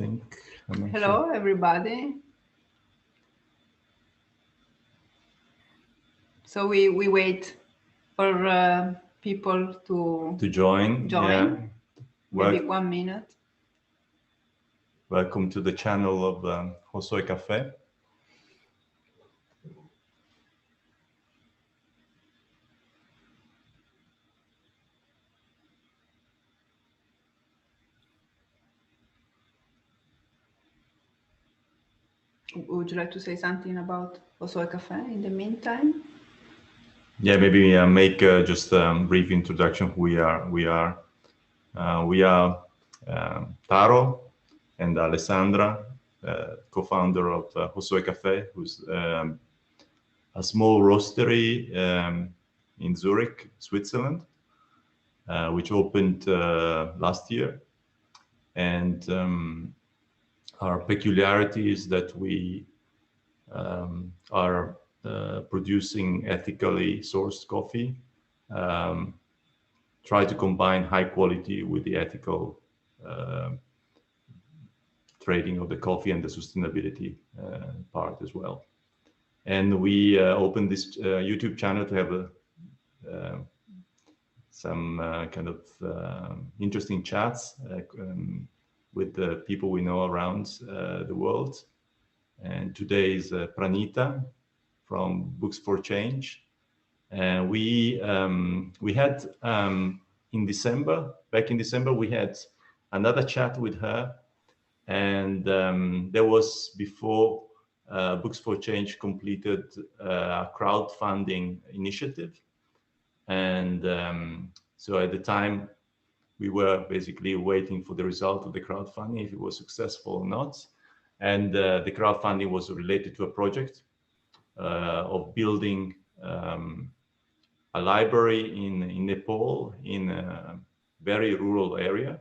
think. Hello, everybody. So we wait for people to join. Yeah. Maybe 1 minute. Welcome to the channel of Hosoe Caffè. Would you like to say something about Hosoe Caffè in the meantime? Yeah, maybe make just a brief introduction. We are Taro and Alessandra, co-founder of Hosoe Caffè, who's a small roastery in Zurich, Switzerland, which opened last year. And our peculiarity is that we are producing ethically sourced coffee, try to combine high quality with the ethical trading of the coffee and the sustainability part as well. And we opened this YouTube channel to have some kind of interesting chats with the people we know around the world. And today is Pranita from Books for Change. And we had in December, back in December, we had another chat with her. And there was before Books for Change completed a crowdfunding initiative. And so at the time, we were basically waiting for the result of the crowdfunding, if it was successful or not. And the crowdfunding was related to a project of building a library in Nepal, in a very rural area.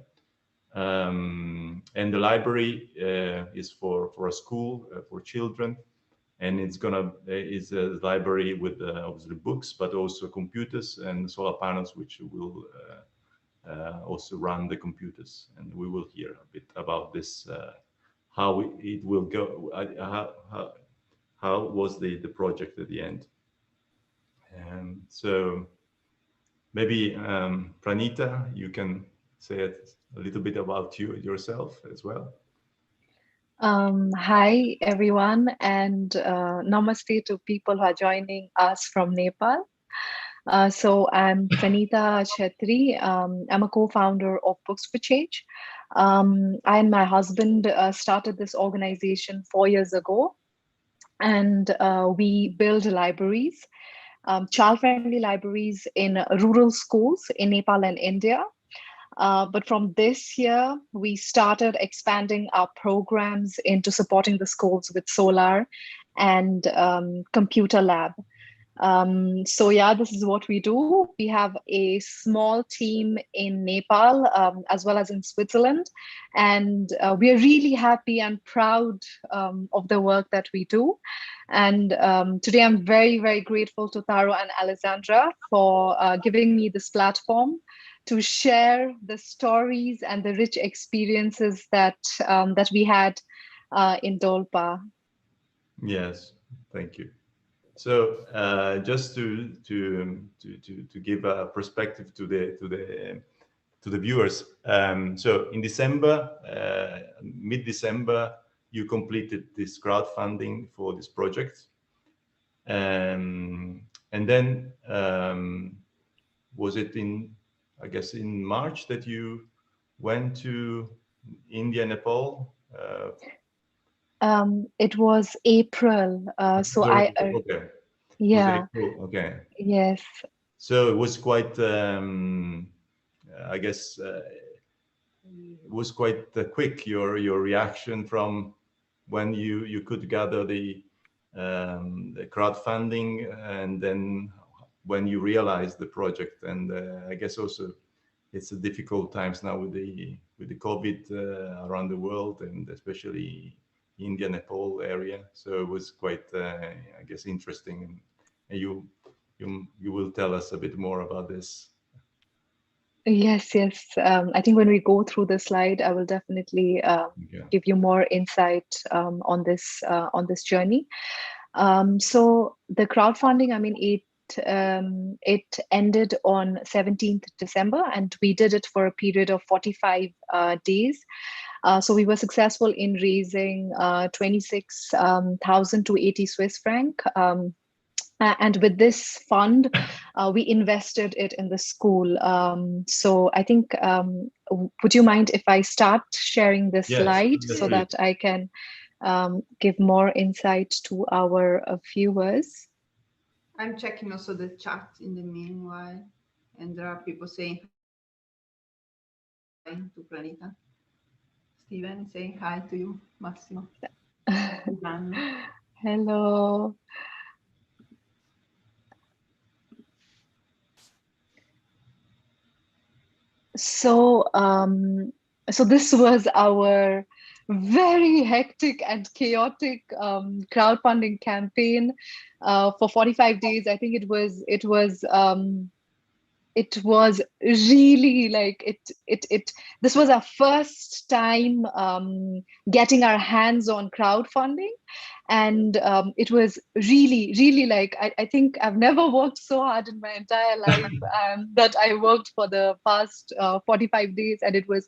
And the library is for a school for children. And it's a library with obviously books, but also computers and solar panels, which will also run the computers. And we will hear a bit about this, how it will go, how was the project at the end. And so maybe Pranita, you can say a little bit about yourself as well. Hi, everyone, and namaste to people who are joining us from Nepal. So I'm Pranita Chettri. I'm a co-founder of Books for Change. I and my husband started this organization 4 years ago, and we build libraries, child-friendly libraries in rural schools in Nepal and India. But from this year, we started expanding our programs into supporting the schools with solar and computer lab. So yeah, this is what we do. We have a small team in Nepal as well as in Switzerland. And we are really happy and proud of the work that we do. And today I'm very, very grateful to Taro and Alessandra for giving me this platform to share the stories and the rich experiences that that we had in Dolpa. Yes, thank you. So just to give a perspective to the viewers. So in December, mid-December, you completed this crowdfunding for this project, and then was it I guess in March that you went to India, Nepal? It was April. So okay. Yeah. Okay. Yes. So it was quite, I guess, it was quite quick, your reaction from when you could gather the crowdfunding, and then when you realized the project. And I guess also it's a difficult times now with the COVID around the world, and especially India, Nepal area. So it was quite, I guess, interesting. And you will tell us a bit more about this. Yes, yes. I think when we go through the slide, I will definitely give you more insight on this journey. So the crowdfunding, I mean, it ended on 17th December, and we did it for a period of 45 days. So we were successful in raising 26,080 Swiss franc. And with this fund, we invested it in the school. So I think, would you mind if I start sharing this slide yes, so please. that I can give more insight to our viewers? I'm checking also the chat in the meanwhile, and there are people saying hi to Pranita. Steven is saying hi to you, Massimo. Hello. So, so this was our very hectic and chaotic crowdfunding campaign for 45 days. I think it was really like it this was our first time getting our hands on crowdfunding, and it was really like I think I've never worked so hard in my entire life that I worked for the past 45 days, and it was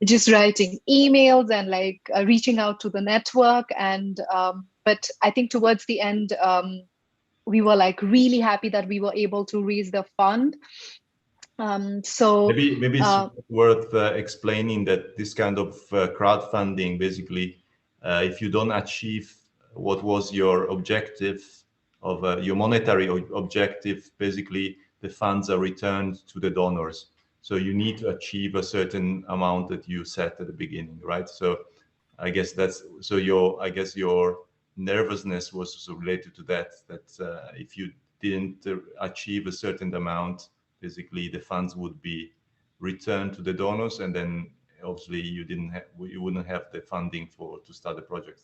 just writing emails and like reaching out to the network, and but I think towards the end we were like really happy that we were able to raise the fund. So maybe it's worth explaining that this kind of crowdfunding, basically, if you don't achieve what was your objective of your monetary objective, basically the funds are returned to the donors. So you need to achieve a certain amount that you set at the beginning, right? So I guess your nervousness was also related to that. That if you didn't achieve a certain amount, basically the funds would be returned to the donors, and then obviously you wouldn't have the funding to start the project.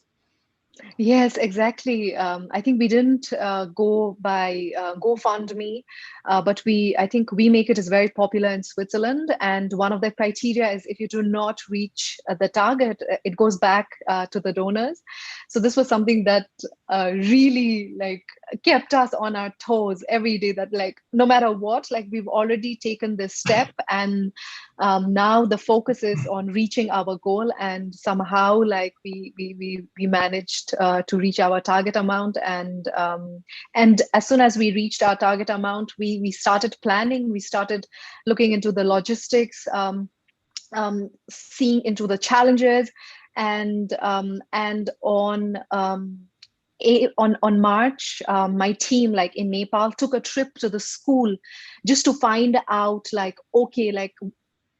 yes, exactly. I think we didn't go by GoFundMe, but I think We Make It is very popular in Switzerland. And one of the criteria is if you do not reach the target, it goes back to the donors. So this was something that really like kept us on our toes every day, that like no matter what, like we've already taken this step, and now the focus is on reaching our goal, and somehow like we managed to reach our target amount, and as soon as we reached our target amount, we started planning, we started looking into the logistics, seeing into the challenges, and on March, my team like in Nepal took a trip to the school just to find out like, okay, like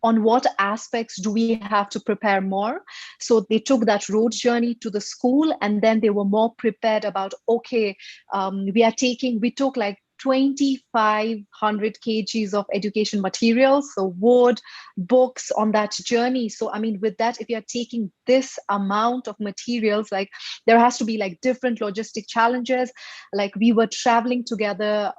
on what aspects do we have to prepare more. So they took that road journey to the school, and then they were more prepared about, okay, we took like 2,500 kgs of education materials, so wood, books on that journey. So I mean, with that, if you're taking this amount of materials, like there has to be like different logistic challenges. Like we were traveling together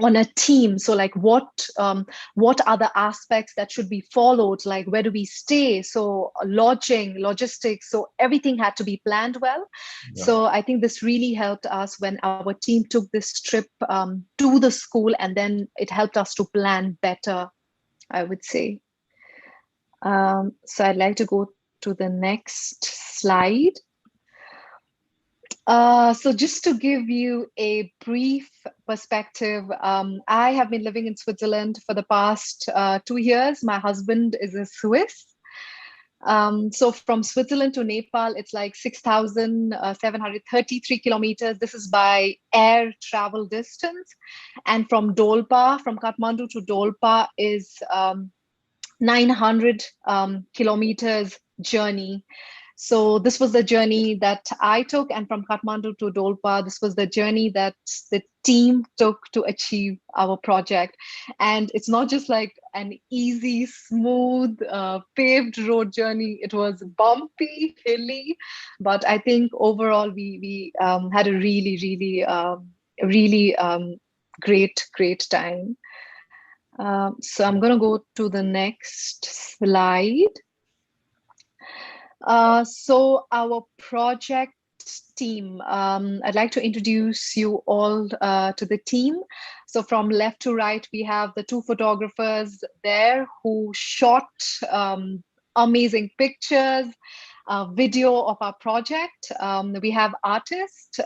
on a team, so like what are the aspects that should be followed, like where do we stay, so lodging, logistics, so everything had to be planned well. Yeah. So I think this really helped us when our team took this trip to the school, and then it helped us to plan better, I would say. So I'd like to go to the next slide. So just to give you a brief perspective, I have been living in Switzerland for the past 2 years. My husband is a Swiss. So from Switzerland to Nepal, it's like 6,733 kilometers. This is by air travel distance. And from Kathmandu to Dolpa is 900 kilometers journey. So this was the journey that I took, and from Kathmandu to Dolpa, this was the journey that the team took to achieve our project. And it's not just like an easy, smooth, paved road journey. It was bumpy, hilly, but I think overall we had a really great time. So I'm going to go to the next slide. So our project team, I'd like to introduce you all to the team. So from left to right, we have the two photographers there who shot amazing pictures, video of our project. We have artist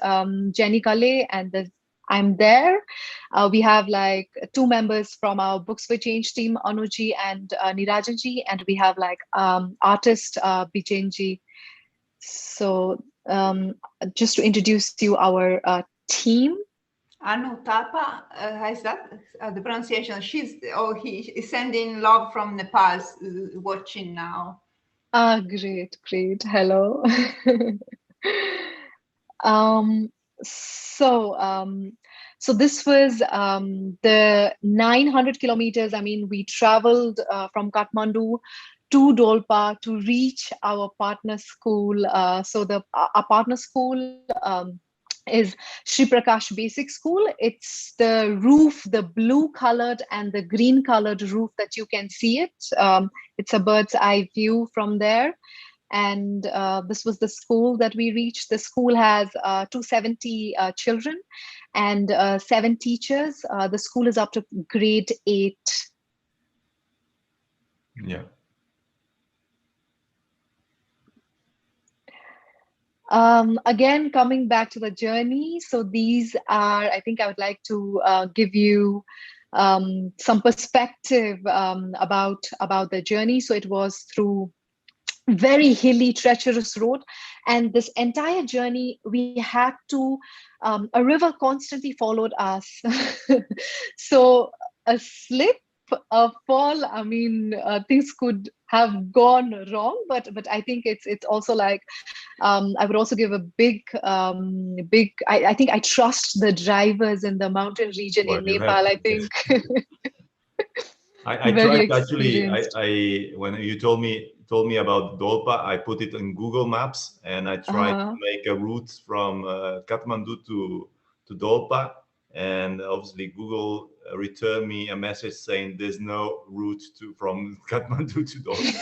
Jenny Kale, and I'm there. We have like two members from our Books for Change team, Anuji and Nirajanji, and we have like artist Bijenji. So just to introduce you our team. Anu Tapa, is that the pronunciation? He is sending love from Nepal, watching now. Great. Hello. So this was the 900 kilometers. I mean, we traveled from Kathmandu to Dolpa to reach our partner school. So our partner school is Shri Prakash Basic School. It's the roof, the blue colored and the green colored roof that you can see it. It's a bird's eye view from there. And this was the school that we reached. The school has 270 children and 7 teachers. The school is up to grade 8. Yeah. Again, coming back to the journey. So these are, I think I would like to give you some perspective about the journey. So it was through very hilly, treacherous road. And this entire journey, we had to, a river constantly followed us. So a slip, a fall, I mean, things could have gone wrong, but I think it's also like, I would also give a big, I think I trust the drivers in the mountain region in Nepal, I think. I tried actually. When you told me about Dolpa, I put it in Google Maps and I tried to make a route from Kathmandu to Dolpa, and obviously Google returned me a message saying there's no route from Kathmandu to Dolpa.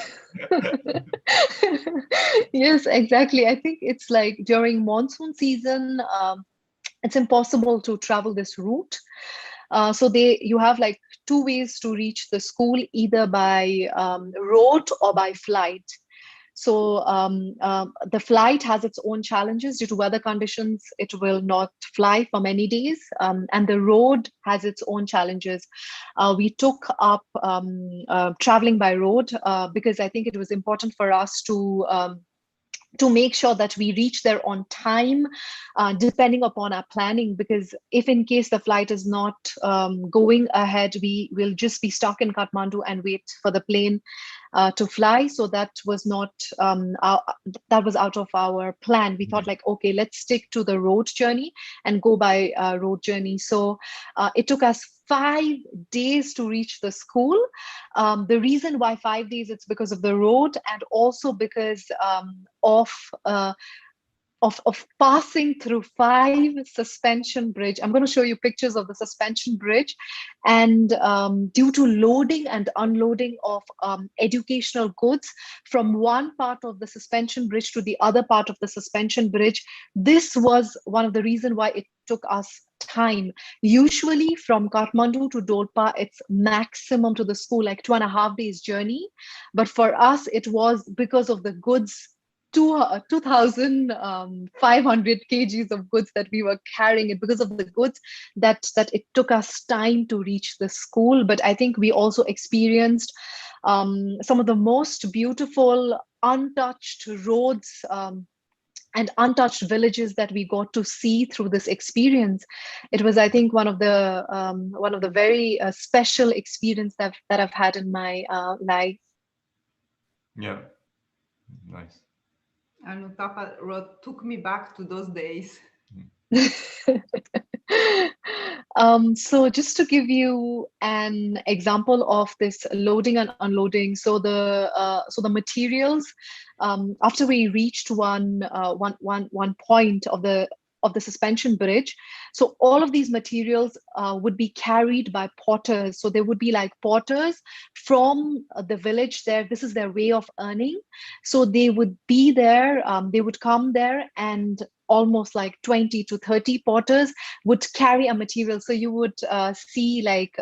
Yes, exactly. I think it's like during monsoon season, it's impossible to travel this route. So you have like 2 ways to reach the school, either by road or by flight. So the flight has its own challenges due to weather conditions. It will not fly for many days, and the road has its own challenges. We took up traveling by road because I think it was important for us to make sure that we reach there on time, depending upon our planning, because if in case the flight is not going ahead, we will just be stuck in Kathmandu and wait for the plane to fly. So that was not, that was out of our plan. We thought like, okay, let's stick to the road journey and go by road journey. So it took us 5 days to reach the school. The reason why 5 days, it's because of the road and also because of passing through 5 suspension bridge. I'm going to show you pictures of the suspension bridge, and due to loading and unloading of educational goods from one part of the suspension bridge to the other part of the suspension bridge, this was one of the reasons why it took us time. Usually from Kathmandu to Dolpa, it's maximum to the school like 2.5 days journey, but for us it was because of the goods, 2,500 kgs of goods that we were carrying. It because of the goods that it took us time to reach the school. But I think we also experienced some of the most beautiful untouched roads and untouched villages that we got to see through this experience. It was, I think, one of the very special experience that I've had in my life. Yeah, nice. And Tapa wrote, took me back to those days. So just to give you an example of this loading and unloading, so the materials, after we reached one point of the of the suspension bridge. So all of these materials would be carried by porters. So there would be like porters from the village there. This is their way of earning. So they would be there, they would come there, and almost like 20 to 30 porters would carry a material. So you would see like,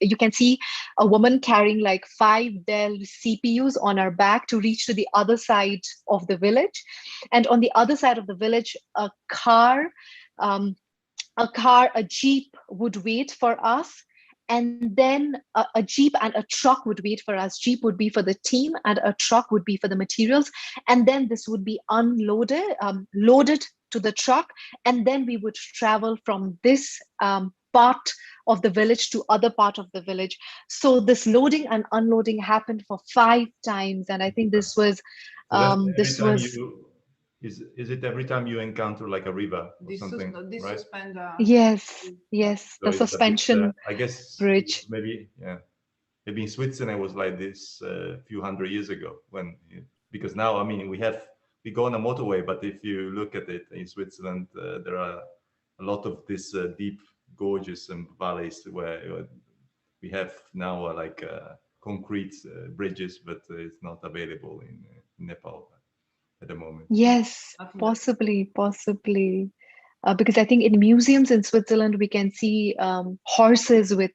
you can see a woman carrying like 5 Dell CPUs on her back to reach to the other side of the village. And on the other side of the village, a jeep would wait for us. And then a jeep and a truck would wait for us. Jeep would be for the team and a truck would be for the materials. And then this would be unloaded, loaded to the truck. And then we would travel from this part of the village to other part of the village. So this loading and unloading happened for 5 times. And I think this was, is it every time you encounter like a river or something, right? Yes, So the suspension I guess bridge. Maybe in Switzerland it was like this a few hundred years ago, because now, I mean, we go on a motorway, but if you look at it in Switzerland, there are a lot of these deep gorges and valleys where we have now like concrete bridges, but it's not available in Nepal at the moment. Yes, possibly. Because I think in museums in Switzerland we can see horses with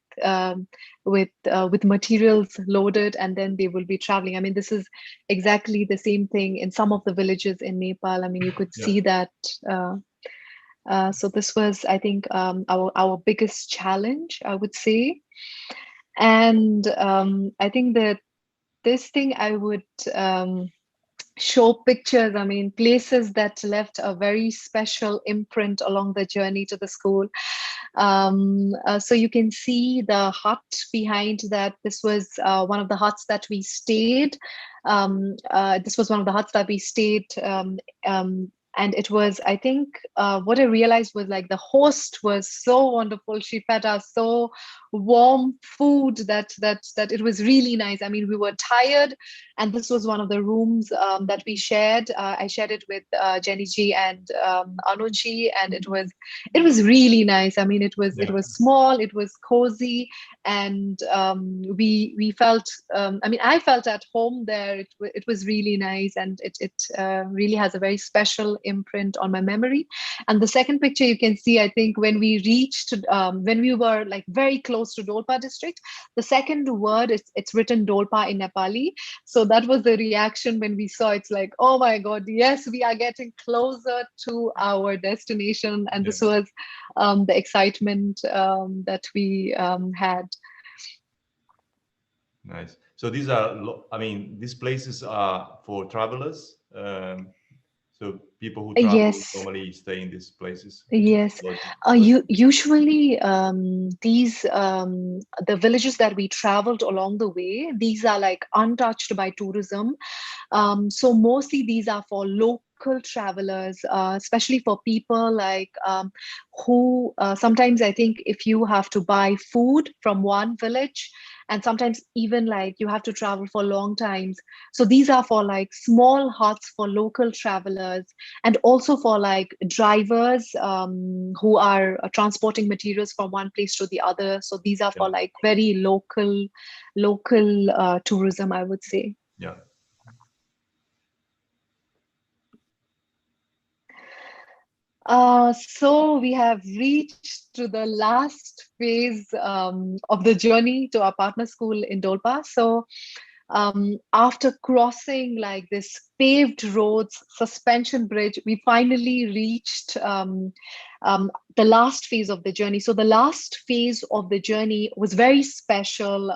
materials loaded, and then they will be traveling. I mean, this is exactly the same thing in some of the villages in Nepal. I mean, you could see that. So this was, I think, our biggest challenge, I would say. And I think that this thing I would show pictures, I mean, places that left a very special imprint along the journey to the school. So you can see the hut behind that. This was one of the huts that we stayed. And it was, I think, what I realized was like the host was so wonderful. She fed us so warm food that it was really nice. I mean, we were tired, and this was one of the rooms that we shared. I shared it with Jenny Ji and Anuj Ji, and it was really nice. I mean, it was small, it was cozy, and we felt. I mean, I felt at home there. It was really nice, and it really has a very special imprint on my memory. And the second picture you can see, I think, when we reached, when we were like very close to Dolpa district, the second word, it's written Dolpa in Nepali. So that was the reaction when we saw. It's like, oh my God, yes, we are getting closer to our destination. And this was the excitement that we had. Nice. So these are, I mean, these places are for travelers. So people who travel normally stay in these places. Yes. Usually these the villages that we traveled along the way, these are like untouched by tourism. So mostly these are for local travelers, especially for people like who sometimes, I think, if you have to buy food from one village, and sometimes even like you have to travel for long times. So these are for like small huts for local travelers, and also for like drivers who are transporting materials from one place to the other. So these are for like very local tourism, I would say. Yeah. So we have reached to the last phase of the journey to our partner school in Dolpa. So after crossing like this paved roads, suspension bridge, we finally reached the last phase of the journey. So the last phase of the journey was very special.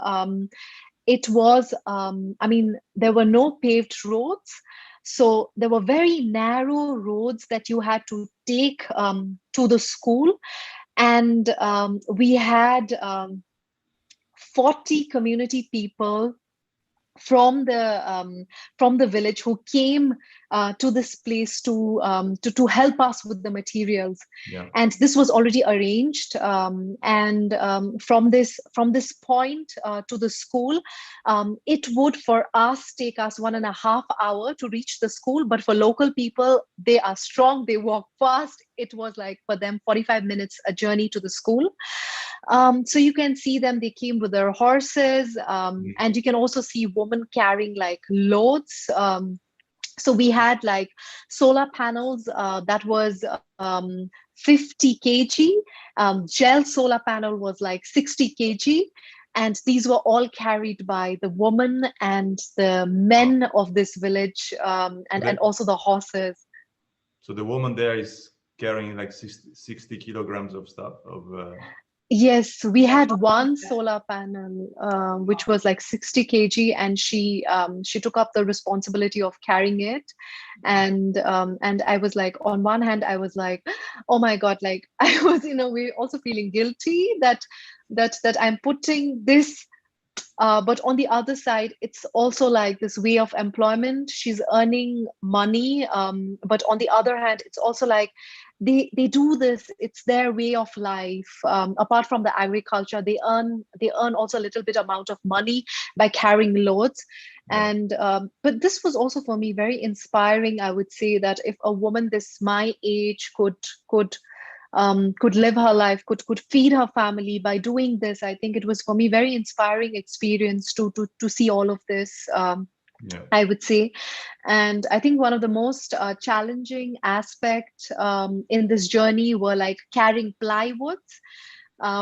It was, I mean, there were no paved roads. So there were very narrow roads that you had to take to the school. And we had 40 community people from the village who came to this place to help us with the materials. Yeah. And this was already arranged. From this point to the school, it would for us take us 1.5 hours to reach the school. But for local people, they are strong, they walk fast. It was like for them 45 minutes a journey to the school. So you can see them, they came with their horses, and you can also see women carrying like loads. So we had like solar panels that was 50 kg. Gel solar panel was like 60 kg. And these were all carried by the women and the men of this village, and also the horses. So the woman there is carrying like 60 kilograms of stuff Yes, we had one solar panel, which was like 60 kg, and she took up the responsibility of carrying it. And I was like, on one hand, I was like, oh my God, like I was in a way also feeling guilty that I'm putting this. But on the other side, it's also like this way of employment. She's earning money. But on the other hand, it's also like they do this. It's their way of life. Apart from the agriculture, they earn also a little bit amount of money by carrying loads. Yeah. And but this was also for me very inspiring. I would say that if a woman this my age could live her life, could feed her family by doing this, I think it was for me very inspiring experience to see all of this. Yeah. I would say. And I think one of the most challenging aspects in this journey were like carrying plywoods.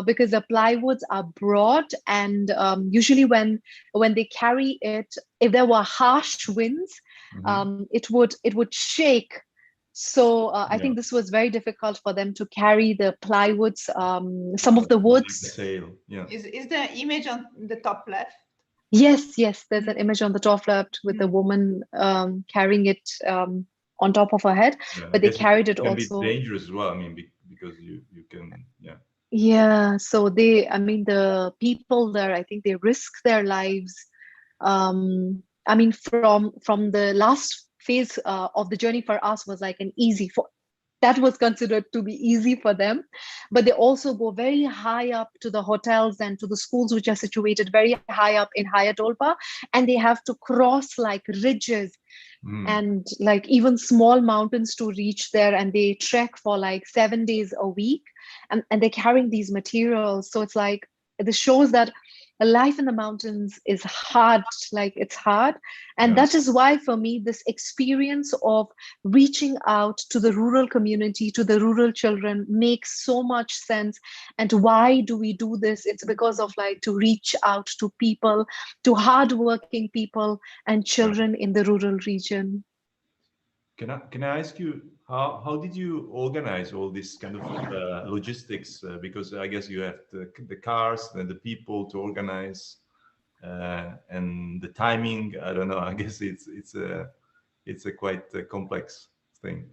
Because the plywoods are broad, and usually when they carry it, if there were harsh winds, it would shake. So I think this was very difficult for them to carry the plywoods. Some of the woods. Like the sail. Yeah. Is the image on the top left? Yes, there's an image on the top left with the woman carrying it on top of her head, Yeah, but they carried it can also. be dangerous as well. I mean, because you can, yeah. Yeah, so the people there, I think they risk their lives. I mean, from the last phase of the journey for us was like that was considered to be easy for them, but they also go very high up to the hotels and to the schools which are situated very high up in Haya Dolpa, and they have to cross like ridges and like even small mountains to reach there, and they trek for like 7 days a week, and they're carrying these materials. So it's like this shows that life in the mountains is hard, like it's hard. And that is why for me this experience of reaching out to the rural community, to the rural children, makes so much sense. And why do we do this? It's because of like to reach out to people, to hardworking people and children in the rural region. Can I ask you, how did you organize all this kind of logistics? Because I guess you have the cars and the people to organize, and the timing. I don't know. I guess it's a quite complex thing.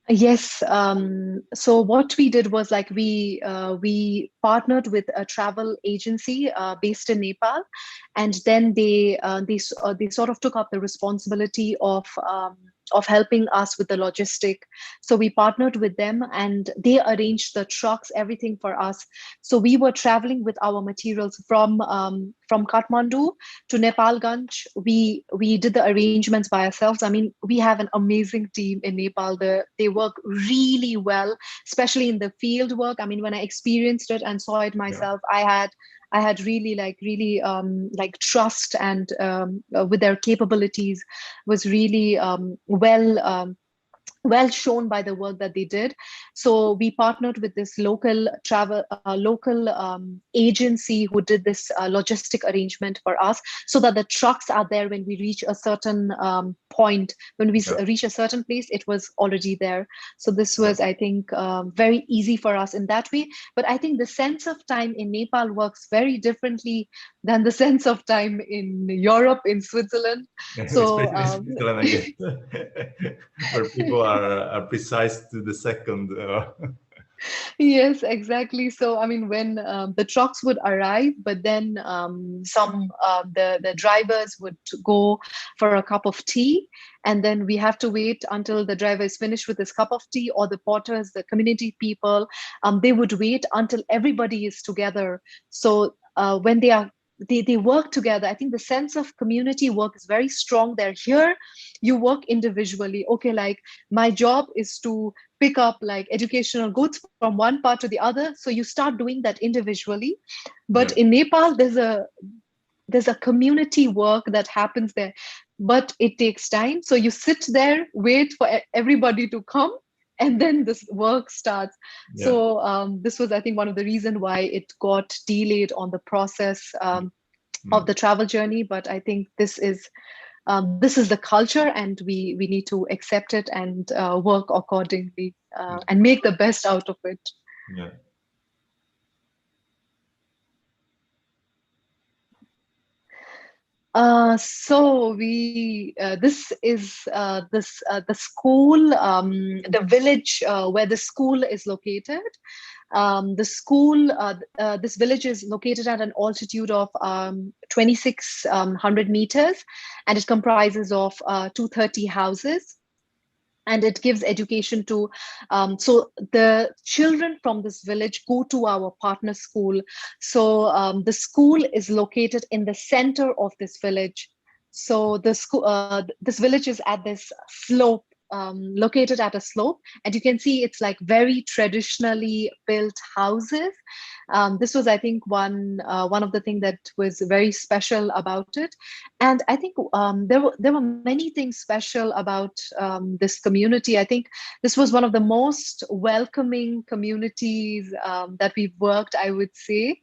Yes. So what we did was like we partnered with a travel agency based in Nepal, and then they sort of took up the responsibility of helping us with the logistic. So we partnered with them, and they arranged the trucks, everything for us. So we were traveling with our materials from Kathmandu to Nepalganj. We did the arrangements by ourselves. I mean, we have an amazing team in Nepal. They work really well, especially in the field work. I mean, when I experienced it and saw it myself, I had really like trust, and with their capabilities was really well shown by the work that they did. So we partnered with this local agency who did this logistic arrangement for us, so that the trucks are there when we reach a certain point. When we reach a certain place, it was already there. So this was, I think, very easy for us in that way. But I think the sense of time in Nepal works very differently than the sense of time in Europe, in Switzerland. So Switzerland, I guess, where people are precise to the second. Yes, exactly. So, I mean, when the trucks would arrive, but then the drivers would go for a cup of tea, and then we have to wait until the driver is finished with his cup of tea, or the porters, the community people, they would wait until everybody is together. So when they work together. I think the sense of community work is very strong there. Here, you work individually. Okay, like my job is to pick up like educational goods from one part to the other. So you start doing that individually. But Yeah. in Nepal, there's a community work that happens there, but it takes time. So you sit there, wait for everybody to come, and then this work starts. Yeah. So this was, I think, one of the reasons why it got delayed on the process of the travel journey. But I think this is the culture, and we need to accept it and work accordingly and make the best out of it. Yeah. So we this is the school, the village where the school is located. This village is located at an altitude of 2,600 meters, and it comprises of 230 houses. And it gives education to so the children from this village go to our partner school. So the school is located in the center of this village. So this village is at this slope, located at a slope, and you can see it's like very traditionally built houses. This was, I think, one of the things that was very special about it. And I think there were many things special about this community. I think this was one of the most welcoming communities that we've worked, I would say.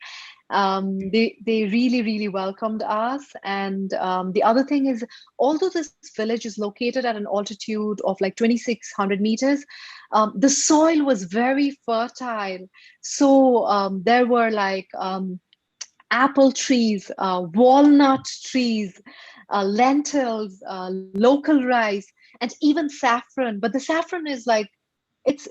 They really welcomed us. And the other thing is, although this village is located at an altitude of like 2,600 meters, the soil was very fertile. So there were like apple trees, walnut trees, lentils, local rice, and even saffron. But the saffron is like, it's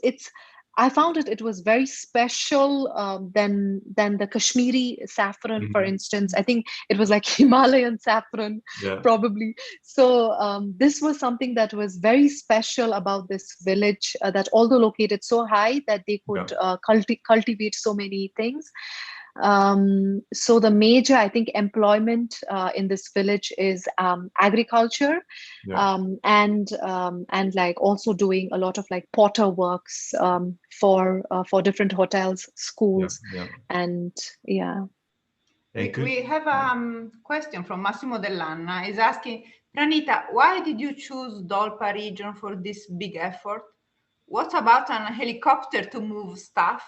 I found it was very special than the Kashmiri saffron, for instance. I think it was like Himalayan saffron, Yeah. probably. So this was something that was very special about this village, that although located so high, that they could cultivate so many things. So the major, I think, employment in this village is agriculture, and like also doing a lot of like porter works for different hotels, schools, and yeah. We have a question from Massimo Dell'Anna. He's asking, Pranita, why did you choose Dolpa region for this big effort? What about an helicopter to move staff?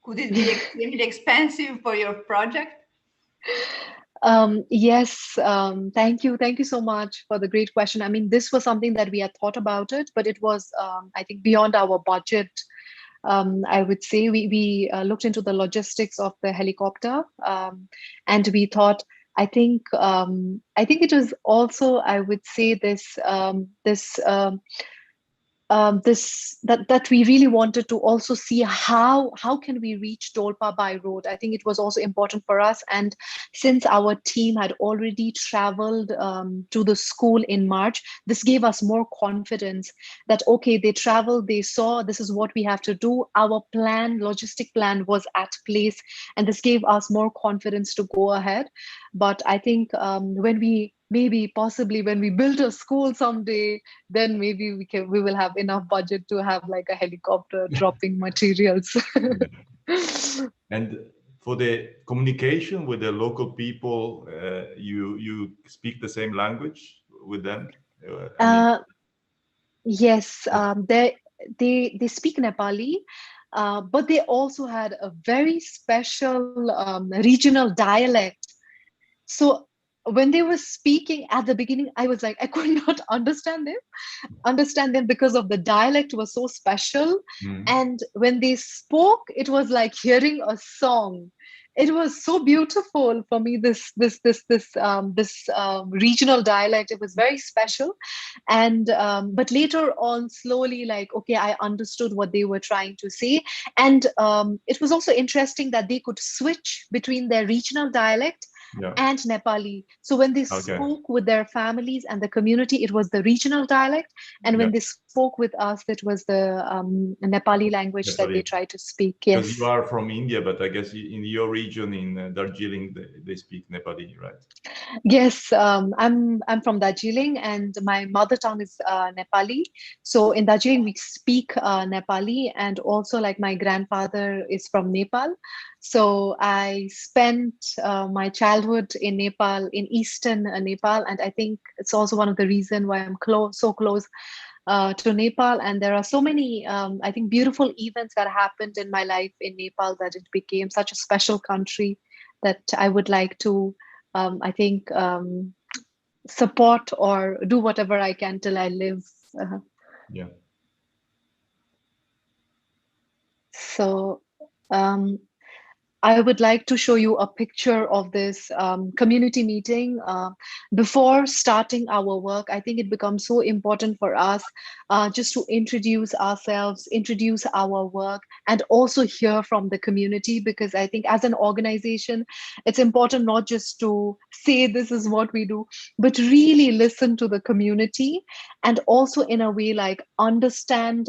Could it be extremely expensive for your project? Yes, thank you so much for the great question. I mean, this was something that we had thought about it, but it was, I think, beyond our budget. I would say we looked into the logistics of the helicopter, and we thought, I think it was also, I would say, that we really wanted to also see how can we reach Dolpa by road. I think it was also important for us, and since our team had already traveled to the school in March, this gave us more confidence that okay, they traveled, they saw this is what we have to do. Our logistic plan was at place, and this gave us more confidence to go ahead. But I think possibly when we build a school someday, then maybe we will have enough budget to have like a helicopter dropping materials. And for the communication with the local people, you speak the same language with them? Yes, they speak Nepali, but they also had a very special regional dialect. So when they were speaking at the beginning, I was like, I could not understand them because of the dialect was so special. And when they spoke, it was like hearing a song. It was so beautiful for me, this regional dialect. It was very special. And but later on, slowly, like, okay, I understood what they were trying to say. And it was also interesting that they could switch between their regional dialect and Nepali. So when they spoke with their families and the community, it was the regional dialect. And when they spoke with us, it was the Nepali language that they tried to speak. Yes. Because you are from India, but I guess in your region in Darjeeling, they speak Nepali, right? Yes, I'm from Darjeeling, and my mother tongue is Nepali. So in Darjeeling, we speak Nepali, and also like my grandfather is from Nepal. So I spent my childhood in Nepal, in eastern Nepal, and I think it's also one of the reasons why I'm so close to Nepal. And there are so many, I think, beautiful events that happened in my life in Nepal that it became such a special country that I would like to, I think, support or do whatever I can till I live. So I would like to show you a picture of this community meeting. Before starting our work, I think it becomes so important for us just to introduce ourselves, introduce our work, and also hear from the community, because I think as an organization, it's important not just to say this is what we do, but really listen to the community and also in a way like understand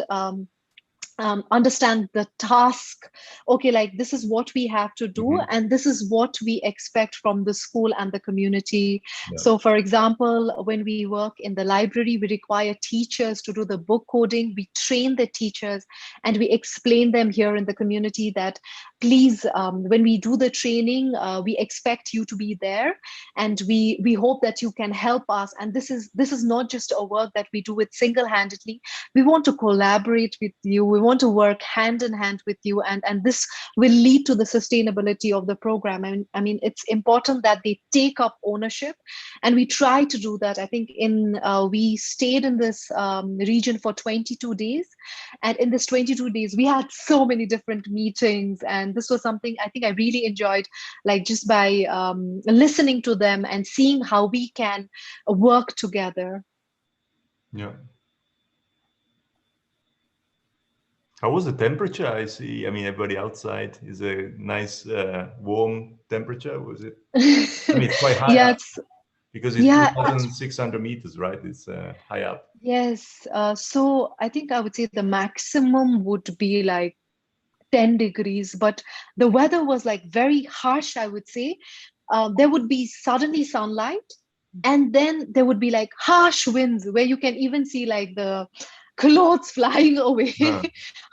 the task. Okay, like this is what we have to do, and this is what we expect from the school and the community. So for example, when we work in the library, we require teachers to do the book coding. We train the teachers and we explain them here in the community that please, when we do the training, we expect you to be there, and we hope that you can help us. And this is not just a work that we do it single-handedly. We want to collaborate with you. We want to work hand in hand with you, and this will lead to the sustainability of the program. And I mean, it's important that they take up ownership, and we try to do that. I think we stayed in this region for 22 days, and in this 22 days, we had so many different meetings, and this was something I think I really enjoyed, like just by listening to them and seeing how we can work together. Yeah. How was the temperature? I see. I mean, everybody outside is a nice warm temperature. Was it? I mean, it's quite high up because it's 2,600 meters, right? It's high up. Yes. So I think I would say the maximum would be like 10 degrees, but the weather was like very harsh, I would say. There would be suddenly sunlight, and then there would be like harsh winds where you can even see like the clothes flying away,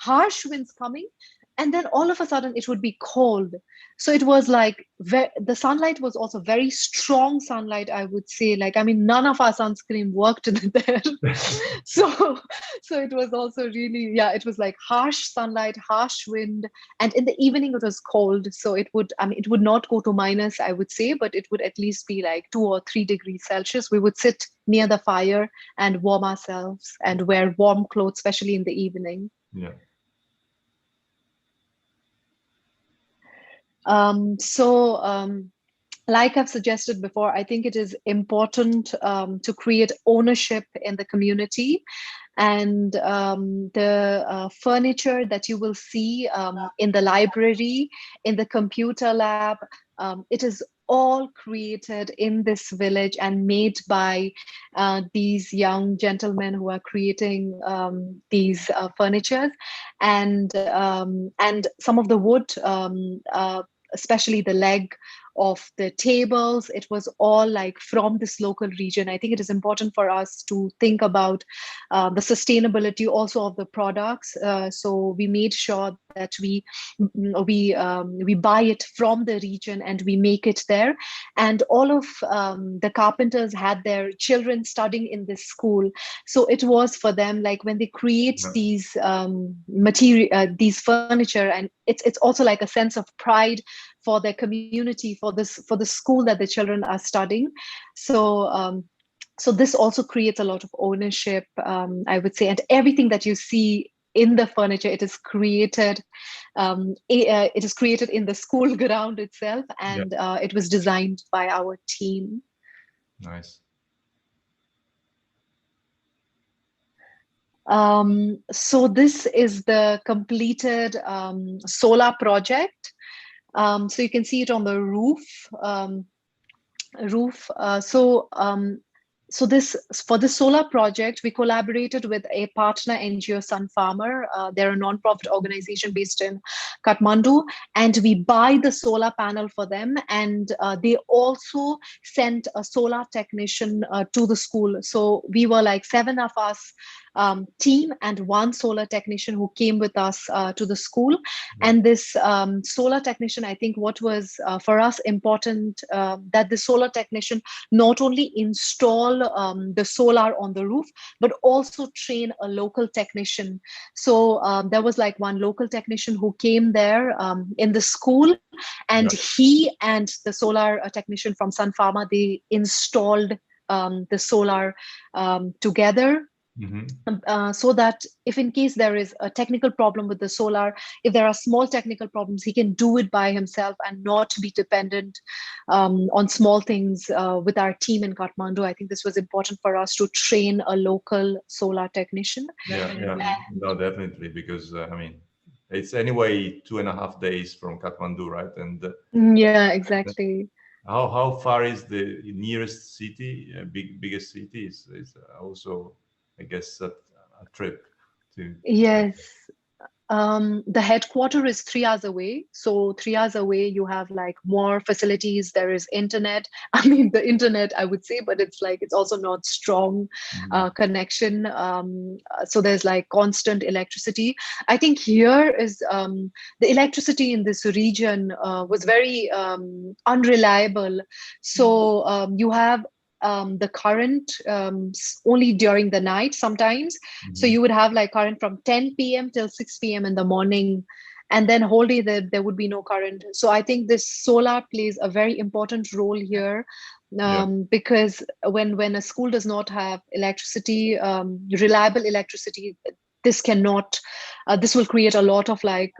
harsh winds coming, and then all of a sudden it would be cold. So it was like the sunlight was also very strong sunlight, I would say. Like, I mean, none of our sunscreen worked there. so it was also really, it was like harsh sunlight, harsh wind, and in the evening it was cold. So it would not go to minus, I would say, but it would at least be like 2 or 3 degrees Celsius. We would sit near the fire and warm ourselves and wear warm clothes, especially in the evening. Like I've suggested before, I think it is important to create ownership in the community. And the furniture that you will see in the library, in the computer lab, it is all created in this village and made by these young gentlemen who are creating these furnitures. And some of the wood, especially the leg of the tables, it was all like from this local region. I think it is important for us to think about the sustainability also of the products. So we made sure that we buy it from the region and we make it there. And all of the carpenters had their children studying in this school. So it was for them, like when they create these these furniture, and it's also like a sense of pride for their community, for the school that the children are studying. So so this also creates a lot of ownership, I would say, and everything that you see in the furniture, it is created in the school ground itself, and it was designed by our team. Nice. So this is the completed solar project. So you can see it on the roof. So this, for the solar project, we collaborated with a partner NGO, Sun Farmer. They're a non-profit organization based in Kathmandu, and we buy the solar panel for them. And they also sent a solar technician to the school. So we were like 7 of us team and 1 solar technician who came with us to the school. And this solar technician, I think what was for us important, that the solar technician not only install the solar on the roof, but also train a local technician. So there was like 1 local technician who came there in the school, and he and the solar technician from Sun Pharma, they installed the solar together. So that if in case there is a technical problem with the solar, if there are small technical problems, he can do it by himself and not be dependent on small things with our team in Kathmandu. I think this was important for us to train a local solar technician. No, definitely, because I mean, it's anyway 2.5 days from Kathmandu, right? And yeah, exactly. How far is the nearest city? Biggest city is also, I guess, a trip to. Yes. The headquarter is 3 hours away. So 3 hours away, you have like more facilities. There is internet. I mean, the internet, I would say, but it's like, it's also not strong connection. So there's like constant electricity. I think here is the electricity in this region was very unreliable. So you have the current only during the night sometimes. So you would have like current from 10 p.m. till 6 p.m. in the morning, and then whole day there would be no current. So I think this solar plays a very important role here, because when a school does not have electricity, reliable electricity, this cannot, this will create a lot of like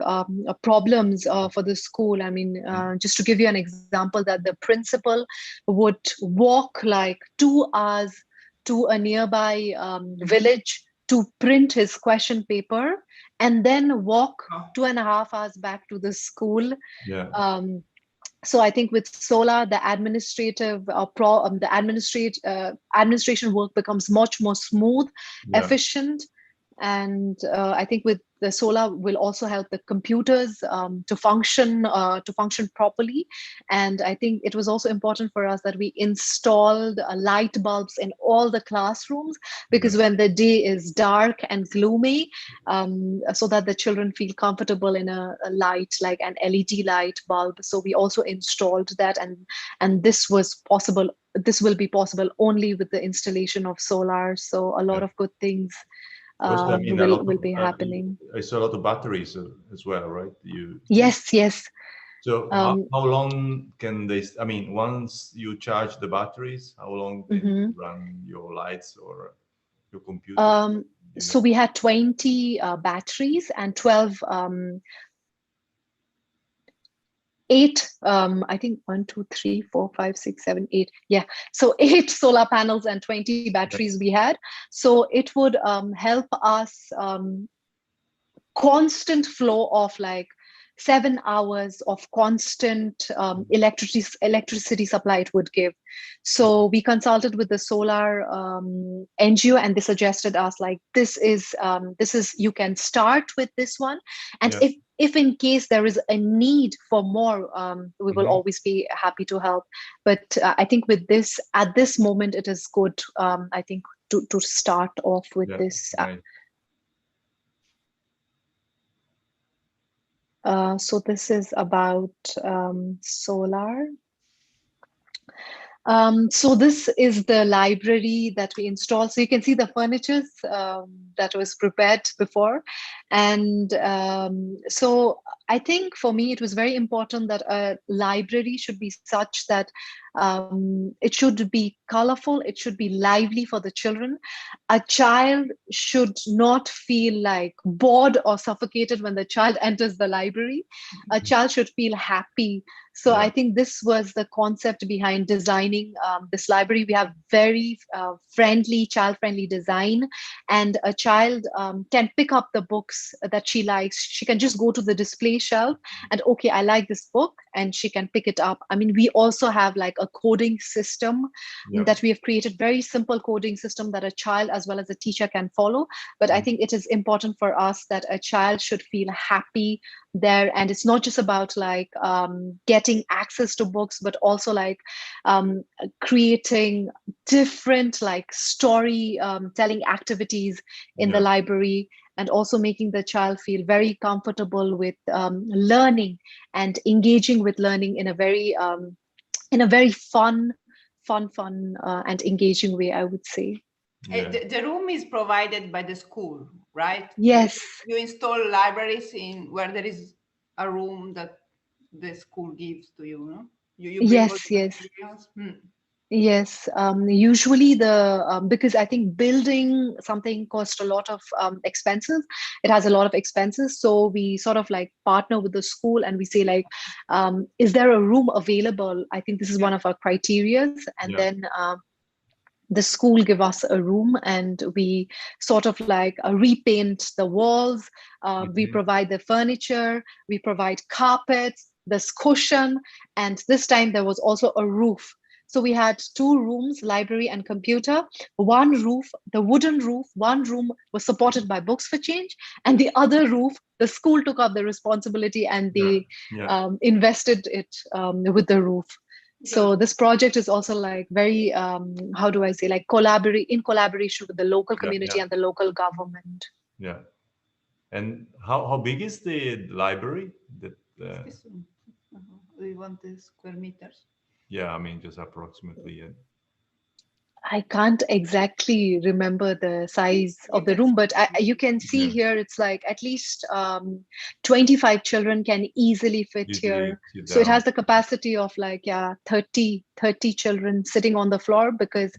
problems for the school. I mean, just to give you an example, that the principal would walk like 2 hours to a nearby village to print his question paper, and then walk 2.5 hours back to the school. So I think with solar, the administration work becomes much more smooth, efficient. And I think with the solar will also help the computers to function properly. And I think it was also important for us that we installed light bulbs in all the classrooms, because when the day is dark and gloomy, so that the children feel comfortable in a light, like an LED light bulb. So we also installed that, and this was possible. This will be possible only with the installation of solar. So a lot of good things will be happening. I saw a lot of batteries as well, right? Yes. So how long can they? I mean, once you charge the batteries, how long can you run your lights or your computer? So we had 20 batteries and 12. 8, I think 1, 2, 3, 4, 5, 6, 7, 8. Yeah. So 8 solar panels and 20 batteries we had. So it would help us constant flow of like 7 hours of constant electricity supply it would give. So we consulted with the solar NGO, and they suggested us like, this is you can start with this one, and if in case there is a need for more, we will always be happy to help. But I think with this, at this moment, it is good, I think, to start off with this. Right. So this is about solar. So this is the library that we installed. So you can see the furniture that was prepared before. And so I think for me, it was very important that a library should be such that it should be colorful, it should be lively for the children. A child should not feel like bored or suffocated when the child enters the library. A child should feel happy. So I think this was the concept behind designing this library. We have very friendly, child-friendly design, and a child can pick up the books that she likes. She can just go to the display shelf and, okay, I like this book, and she can pick it up. I mean, we also have like a coding system that we have created, very simple coding system that a child as well as a teacher can follow. But I think it is important for us that a child should feel happy there, and it's not just about like getting access to books, but also like creating different like story telling activities in the library, and also making the child feel very comfortable with learning and engaging with learning in a very fun and engaging way, I would say. The room is provided by the school, right? Yes. You install libraries in where there is a room that the school gives to you, no? You bring all the materials? Yes, usually because I think building something costs a lot of expenses. It has a lot of expenses. So we sort of like partner with the school and we say like, is there a room available? I think this is one of our criterias. And then the school give us a room, and we sort of like repaint the walls. We provide the furniture, we provide carpets, this cushion, and this time there was also a roof. So we had two rooms, library and computer. One roof, the wooden roof, one room was supported by Books for Change, and the other roof, the school took up the responsibility and they invested it with the roof. So this project is also like very, how do I say, like in collaboration with the local community and the local government. Yeah. And how big is the library? We want the square meters. Yeah, I mean, just approximately. I can't exactly remember the size of the room, but you can see here it's like at least 25 children can easily fit here. So it has the capacity of like 30 children sitting on the floor, because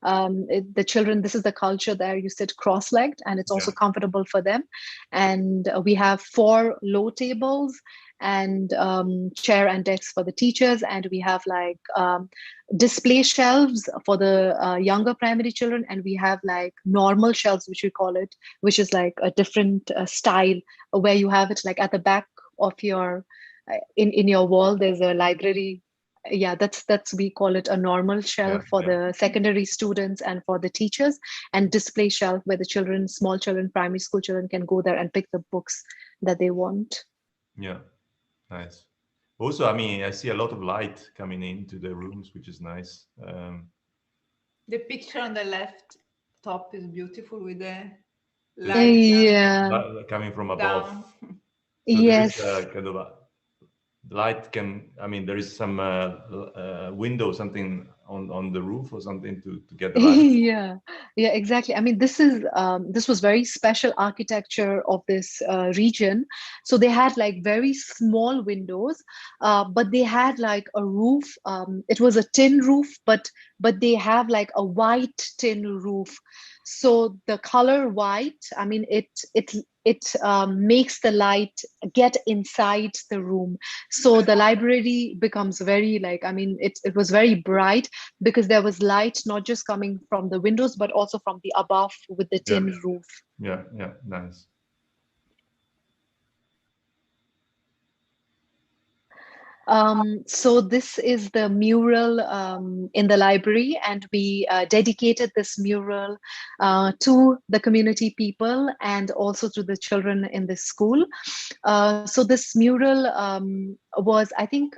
the children, this is the culture there, you sit cross-legged, and it's also comfortable for them. And we have 4 low tables and chair and desks for the teachers, and we have like display shelves for the younger primary children, and we have like normal shelves, which we call it, which is like a different style, where you have it like at the back of your in your wall there's a library. That's we call it a normal shelf for the secondary students and for the teachers, and display shelf where the children, small children, primary school children can go there and pick the books that they want. Nice. Also, I mean, I see a lot of light coming into the rooms, which is nice. The picture on the left top is beautiful with the light coming from above. So yes. There is kind of a light I mean, there is some window, something on the roof or something to get the light. Yeah, exactly. I mean, this was very special architecture of this region. So they had like very small windows, but they had like a roof. It was a tin roof, but they have like a white tin roof. So the color white, I mean, it makes the light get inside the room. So the library becomes very like, I mean, it was very bright, because there was light not just coming from the windows, but also from the above with the tin roof. Yeah, nice. So this is the mural in the library, and we dedicated this mural to the community people and also to the children in the school. So this mural was, I think,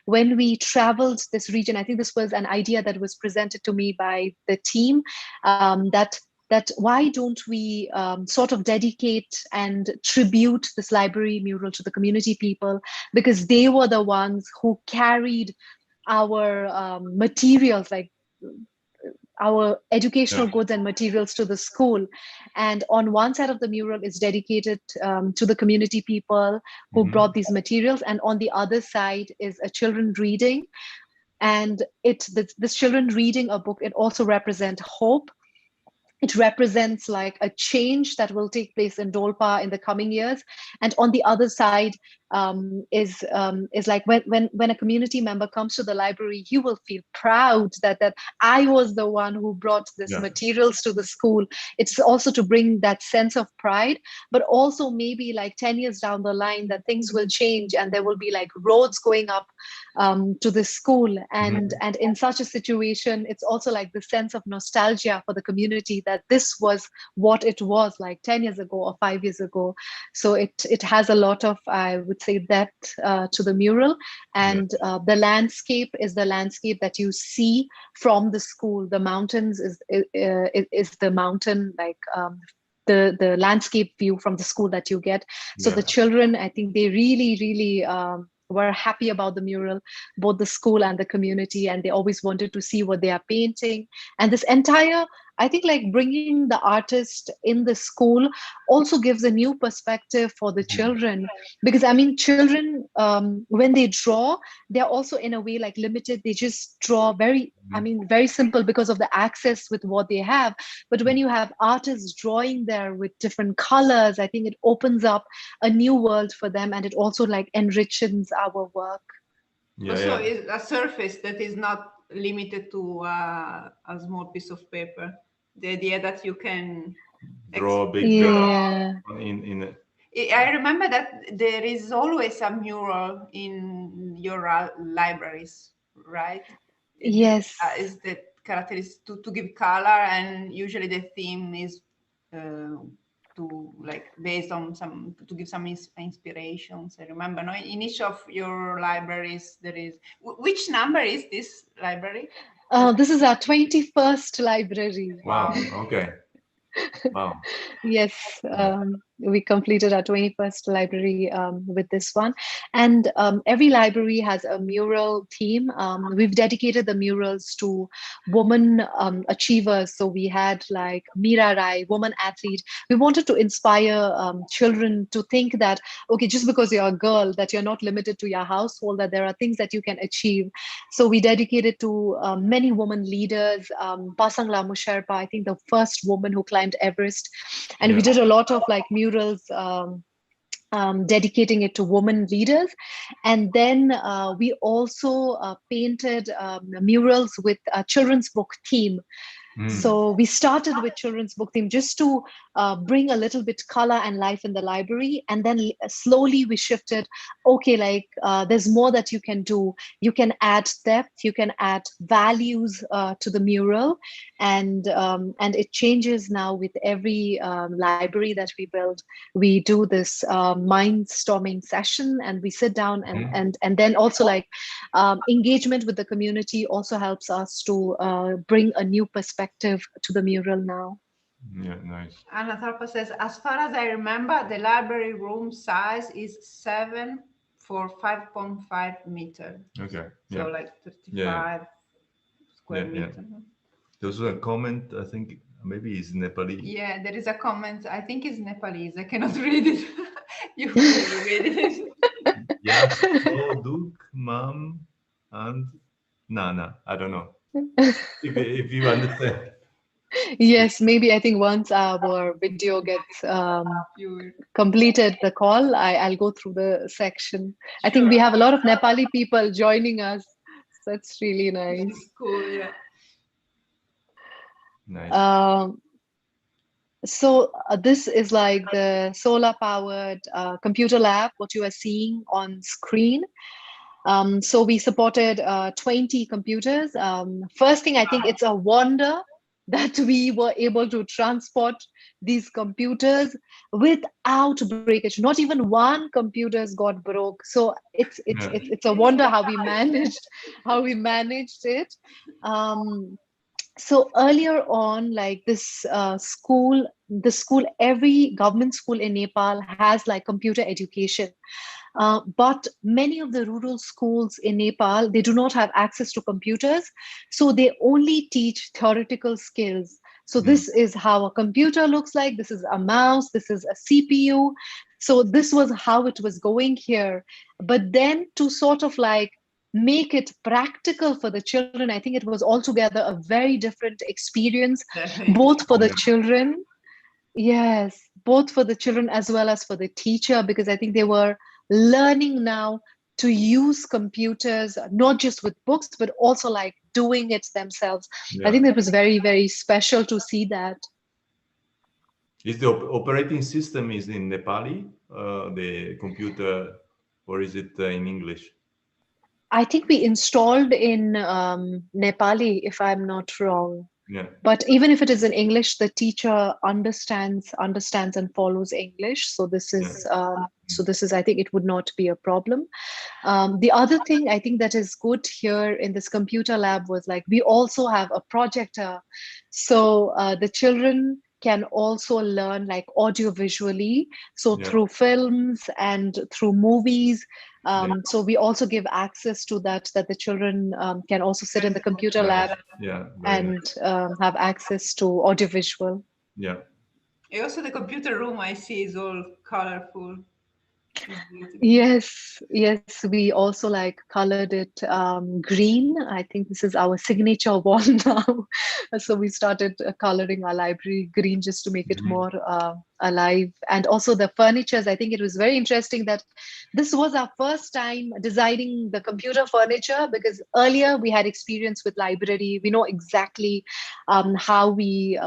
when we traveled this region, I think this was an idea that was presented to me by the team, that why don't we sort of dedicate and tribute this library mural to the community people, because they were the ones who carried our materials, like our educational goods and materials to the school. And on one side of the mural is dedicated to the community people who brought these materials, and on the other side is a children reading. And this children reading a book, it also represents hope. It represents like a change that will take place in Dolpa in the coming years. And on the other side is like when a community member comes to the library, you will feel proud that I was the one who brought this materials to the school. It's also to bring that sense of pride, but also maybe like 10 years down the line that things will change and there will be like roads going up to the school. And in such a situation, it's also like the sense of nostalgia for the community that this was what it was like 10 years ago or 5 years ago. So it has a lot of, I would say, depth to the mural. And the landscape is the landscape that you see from the school. The mountains is the mountain, like the landscape view from the school that you get. So the children, I think they really were happy about the mural, both the school and the community, and they always wanted to see what they are painting. And this entire, I think, like bringing the artist in the school also gives a new perspective for the children, because I mean, children, when they draw, they're also in a way like limited. They just draw very simple because of the access with what they have. But when you have artists drawing there with different colors, I think it opens up a new world for them, and it also like enriches our work. So it's a surface that is not limited to a small piece of paper. The idea that you can draw a big in it. I remember that there is always a mural in your libraries, right? Yes. Is the characteristic to give color, and usually the theme is to like based on some, to give some inspirations. I remember, no, in each of your libraries there is. Which number is this library? This is our 21st library. Wow. Okay. Wow. Yes, we completed our 21st library with this one. And every library has a mural theme. We've dedicated the murals to women achievers. So we had like Meera Rai, woman athlete. We wanted to inspire children to think that, okay, just because you're a girl, that you're not limited to your household, that there are things that you can achieve. So we dedicated to many women leaders. Pasangla Musharpa, I think the first woman who climbed Everest. And we did a lot of like murals dedicating it to women leaders. And then we also painted murals with a children's book theme. So we started with children's book theme just to bring a little bit color and life in the library. And then slowly we shifted, okay, like there's more that you can do. You can add depth, you can add values to the mural. And it changes now with every library that we build. We do this mind-storming session, and we sit down and then also like engagement with the community also helps us to bring a new perspective to the mural now. Yeah, nice. Anna Tharpa says, as far as I remember, the library room size is 7 for 5.5 meter. Okay. So like 35 square meter. There's a comment, I think maybe it's Nepali. Yeah, there is a comment. I think it's Nepalese. I cannot read it. You can read it. Yes, oh, Duk, Mam, and Nana. I don't know. If you understand. Yes, maybe I think once our video gets completed, the call, I'll go through the section. I think we have a lot of Nepali people joining us. So that's really nice. It's cool, yeah. Nice. So this is like the solar-powered computer lab, what you are seeing on screen. So we supported 20 computers. First thing, I think it's a wonder that we were able to transport these computers without breakage. Not even one computer's got broke. So it's a wonder how we managed it. So earlier on, like this every government school in Nepal has like computer education. But many of the rural schools in Nepal, they do not have access to computers. So they only teach theoretical skills. So this is how a computer looks like. This is a mouse. This is a CPU. So this was how it was going here. But then to sort of like make it practical for the children, I think it was altogether a very different experience, both for the children. Yes, both for the children as well as for the teacher, because I think they were learning now to use computers, not just with books, but also like doing it themselves. Yeah. I think it was very, very special to see that. Is the operating system is in Nepali, the computer, or is it in English? I think we installed in Nepali, if I'm not wrong. Yeah. But even if it is in English, the teacher understands and follows English. So this is I think it would not be a problem. The other thing I think that is good here in this computer lab was like we also have a projector, so the children can also learn like audio visually, so through films and through movies. So we also give access to that the children can also sit in the computer lab and have access to audiovisual. Yeah. Also the computer room I see is all colorful. Yes, we also like colored it green. I think this is our signature wall now. So we started coloring our library green just to make it more alive. And also the furnitures, I think it was very interesting that this was our first time designing the computer furniture, because earlier we had experience with library. We know exactly how we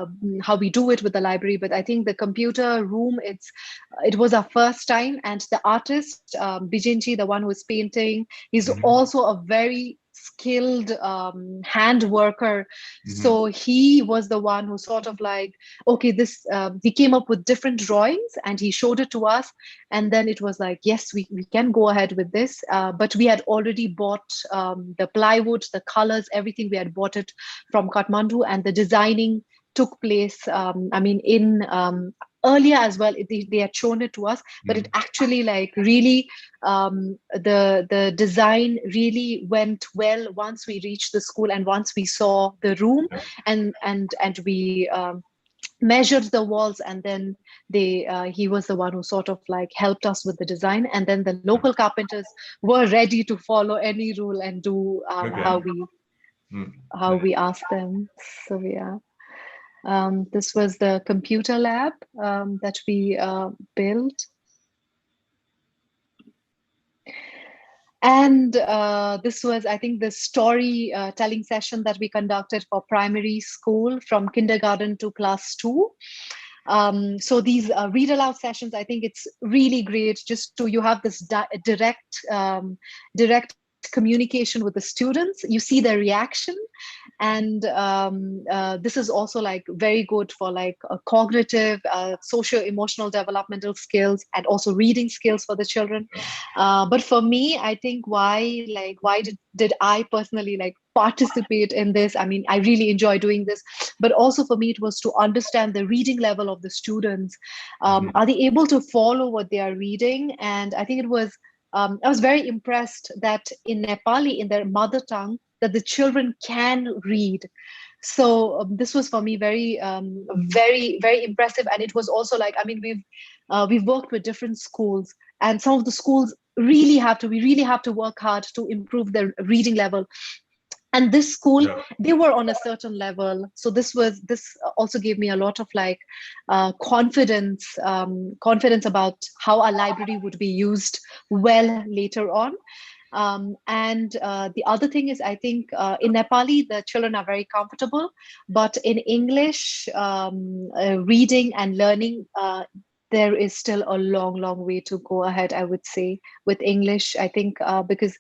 do it with the library, but I think the computer room, it was our first time. And the artist Bijenji, the one who is painting, is also a very skilled hand worker. So he was the one who sort of like, okay, this he came up with different drawings and he showed it to us, and then it was like, yes, we can go ahead with this. But we had already bought the plywood, the colors, everything. We had bought it from Kathmandu, and the designing took place in earlier as well. They had shown it to us, but it actually like really the design really went well once we reached the school and once we saw the room and we measured the walls, and then he was the one who sort of like helped us with the design, and then the local carpenters were ready to follow any rule and do how we asked them. So yeah. This was the computer lab that we built. And this was, I think, the story telling session that we conducted for primary school from kindergarten to class 2. So these read aloud sessions, I think it's really great just to, you have this direct communication with the students. You see their reaction, and this is also like very good for like cognitive, socio-emotional developmental skills, and also reading skills for the children. But for me, I think why did I personally like participate in this? I mean, I really enjoy doing this, but also for me, it was to understand the reading level of the students. Are they able to follow what they are reading? And I think it was, I was very impressed that in Nepali, in their mother tongue, that the children can read. So this was for me very, very impressive. And it was also like, I mean, we've worked with different schools, and some of the schools we really have to work hard to improve their reading level. And this school, they were on a certain level. So this also gave me a lot of like confidence about how our library would be used well later on. And the other thing is, I think in Nepali, the children are very comfortable, but in English, reading and learning, there is still a long way to go ahead, I would say, with English. I think because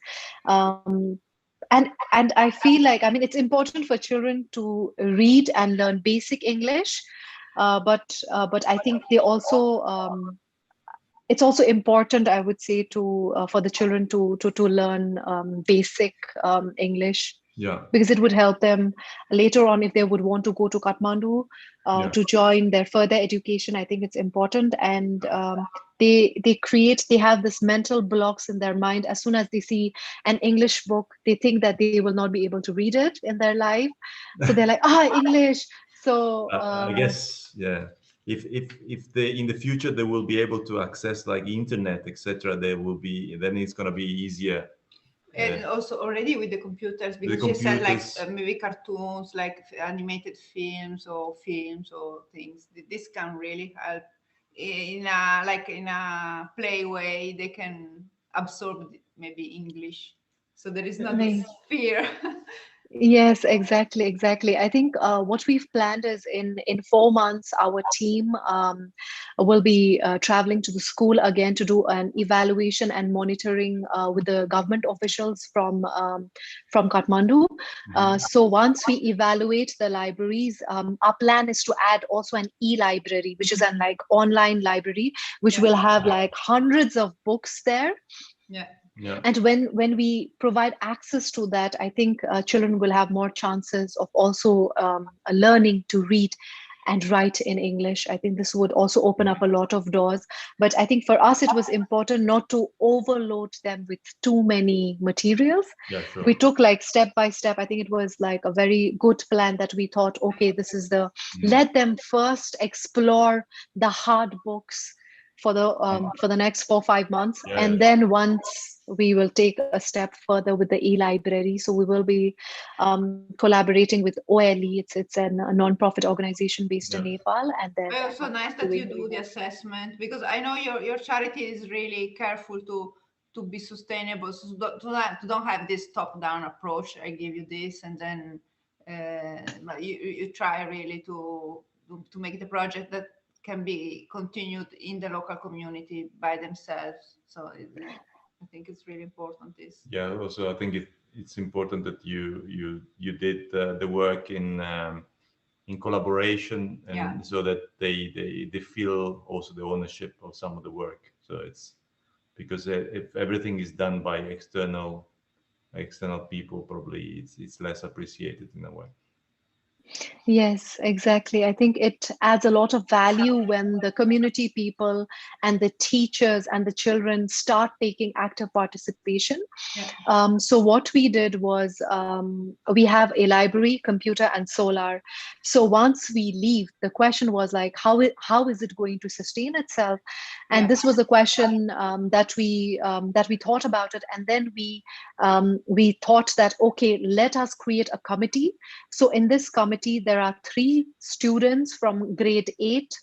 and I feel like, I mean, it's important for children to read and learn basic English, but I think they also it's also important, I would say, to for the children to learn basic English. Yeah. Because it would help them later on if they would want to go to Kathmandu to join their further education. I think it's important. And they have this mental blocks in their mind. As soon as they see an English book, they think that they will not be able to read it in their life. So they're like, English. So I guess, yeah. If they in the future they will be able to access like internet, etc., then it's gonna be easier. And also already with the computers, because you said like maybe cartoons, like animated films or things. This can really help in a play way. They can absorb maybe English, so there is not this fear. Yes, exactly. I think what we've planned is in 4 months, our team will be traveling to the school again to do an evaluation and monitoring with the government officials from Kathmandu. So once we evaluate the libraries, our plan is to add also an e-library, which is an like online library, which will have like hundreds of books there. Yeah. And when we provide access to that, I think children will have more chances of also learning to read and write in English. I think this would also open up a lot of doors. But I think for us, it was important not to overload them with too many materials. Yeah, sure. We took like step by step. I think it was like a very good plan that we thought, okay, this is let them first explore the hard books for the next 4-5 months, and then once we will take a step further with the e-library. So we will be collaborating with OLE. It's a non-profit organization based in Nepal, and then it's so nice that you do the assessment, because I know your charity is really careful to be sustainable, so to don't have this top-down approach. I give you this, and then you try really to make the project that can be continued in the local community by themselves. So I think it's really important. Also I think it's important that you did the work in collaboration, and so that they feel also the ownership of some of the work. So it's because if everything is done by external people, probably it's less appreciated in a way. Yes, exactly. I think it adds a lot of value when the community people and the teachers and the children start taking active participation. So what we did was we have a library, computer, and solar. So once we leave, the question was like, how is it going to sustain itself? And this was a question that we thought about it, and then we thought that, okay, let us create a committee. So in this committee, there are 3 students from grade 8.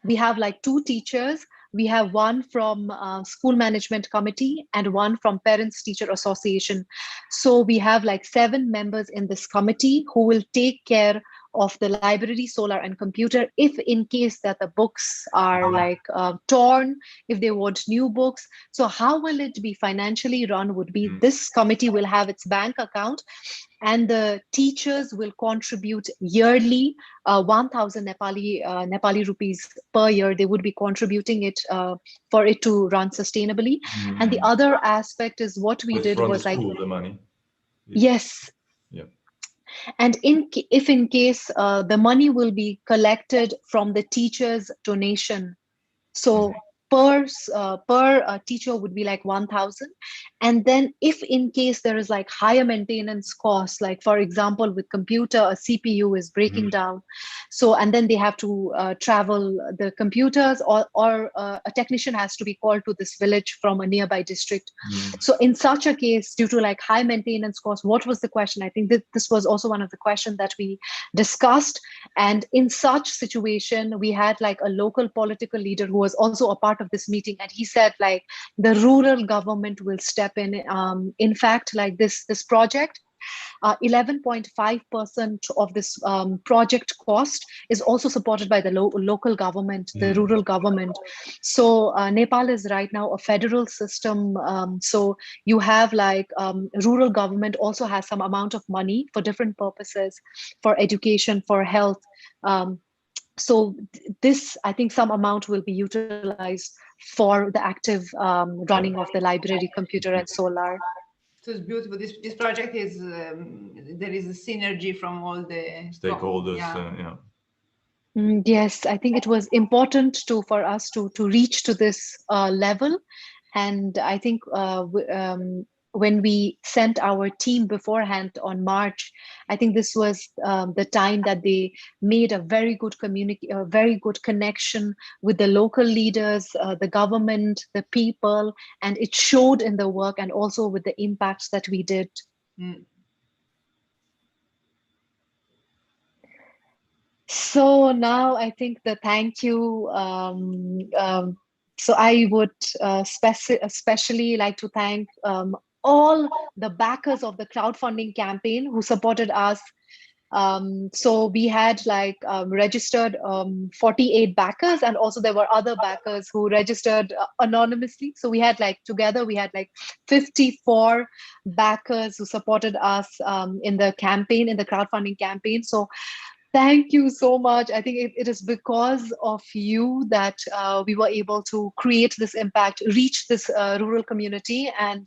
We have like 2 teachers. We have one from school management committee and one from parents teacher association. So we have like 7 members in this committee who will take care of the library, solar, and computer if in case that the books are like torn, if they want new books. So how will it be financially run would be this committee will have its bank account, and the teachers will contribute yearly 1,000 Nepali rupees per year. They would be contributing it for it to run sustainably. And the other aspect is what we did was like the money. Yes. Yeah. And if in case the money will be collected from the teacher's donation, so per teacher would be like 1,000. And then if in case there is like higher maintenance costs, like for example with computer, a CPU is breaking down, so and then they have to travel the computers, or a technician has to be called to this village from a nearby district. So in such a case, due to like high maintenance costs, what was the question? I think that this was also one of the questions that we discussed. And in such situation, we had like a local political leader who was also a part of this meeting, and he said like the rural government will step in. In fact, like this project, 11.5% of this project cost is also supported by the local government, the rural government. So Nepal is right now a federal system. So you have like rural government also has some amount of money for different purposes, for education, for health. So this, I think some amount will be utilized for the active running of the library, computer, and solar. So it's beautiful. This project is there is a synergy from all the stakeholders. Yes, I think it was important for us to reach to this level, and I think when we sent our team beforehand on March, I think this was the time that they made a very good connection with the local leaders, the government, the people, and it showed in the work and also with the impacts that we did. So now I think the thank you. So I would especially like to thank all the backers of the crowdfunding campaign who supported us. So we had registered 48 backers, and also there were other backers who registered anonymously. So we had together we had 54 backers who supported us in the campaign, in the crowdfunding campaign. So thank you so much. I think it is because of you that we were able to create this impact, reach this rural community, and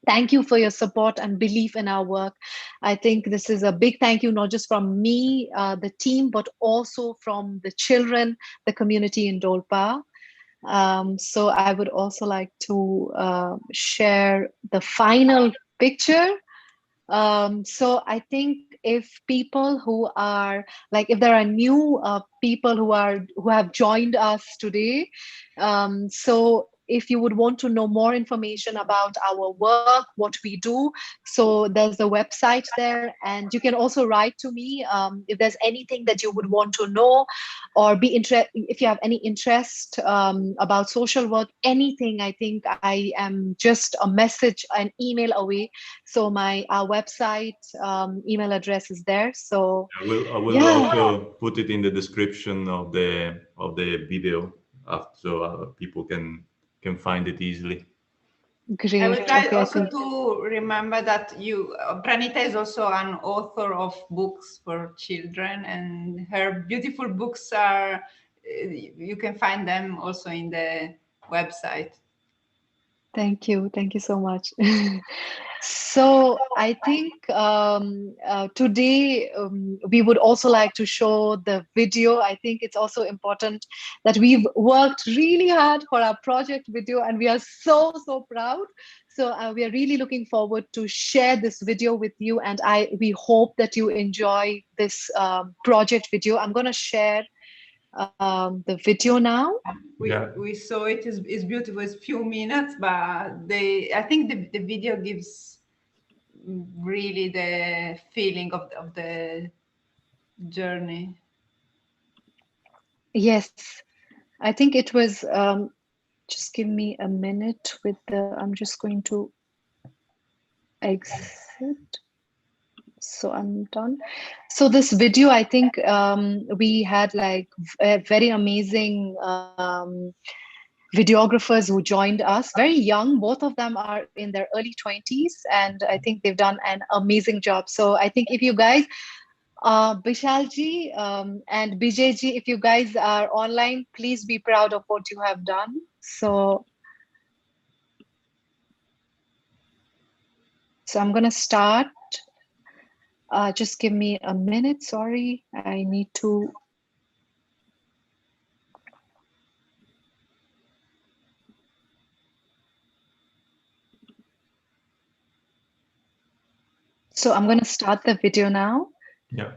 thank you for your support and belief in our work. I think this is a big thank you, not just from me, the team, but also from the children, the community in Dolpa. So I would also like to share the final picture. So I think if people who are if there are new people who have joined us today, so if you would want to know more information about our work, what we do, so there's a website there, and you can also write to me if there's anything that you would want to know, or if you have any interest about social work, anything. I think I am just a message, an email away. So our website email address is there. So I will also put it in the description of the video, so people can find it easily. Great. I would like also to remember that Pranita is also an author of books for children, and her beautiful books are, you can find them also in the website. Thank you so much. So I think today we would also like to show the video. I think it's also important that we've worked really hard for our project video, and we are so proud. So we are really looking forward to share this video with you, and we hope that you enjoy this project video. I'm going to share the video now. We saw it. Is beautiful. It's few minutes, but I think the video gives really the feeling of the journey. Yes, I think it was. Just give me a minute with I'm just going to exit. So I'm done. So this video, I think we had very amazing videographers who joined us, very young. Both of them are in their early 20s, and I think they've done an amazing job. So I think if you guys, Bishalji and Bijayji, if you guys are online, please be proud of what you have done. So I'm going to start. Just give me a minute. Sorry, I need to. So I'm going to start the video now. Yeah.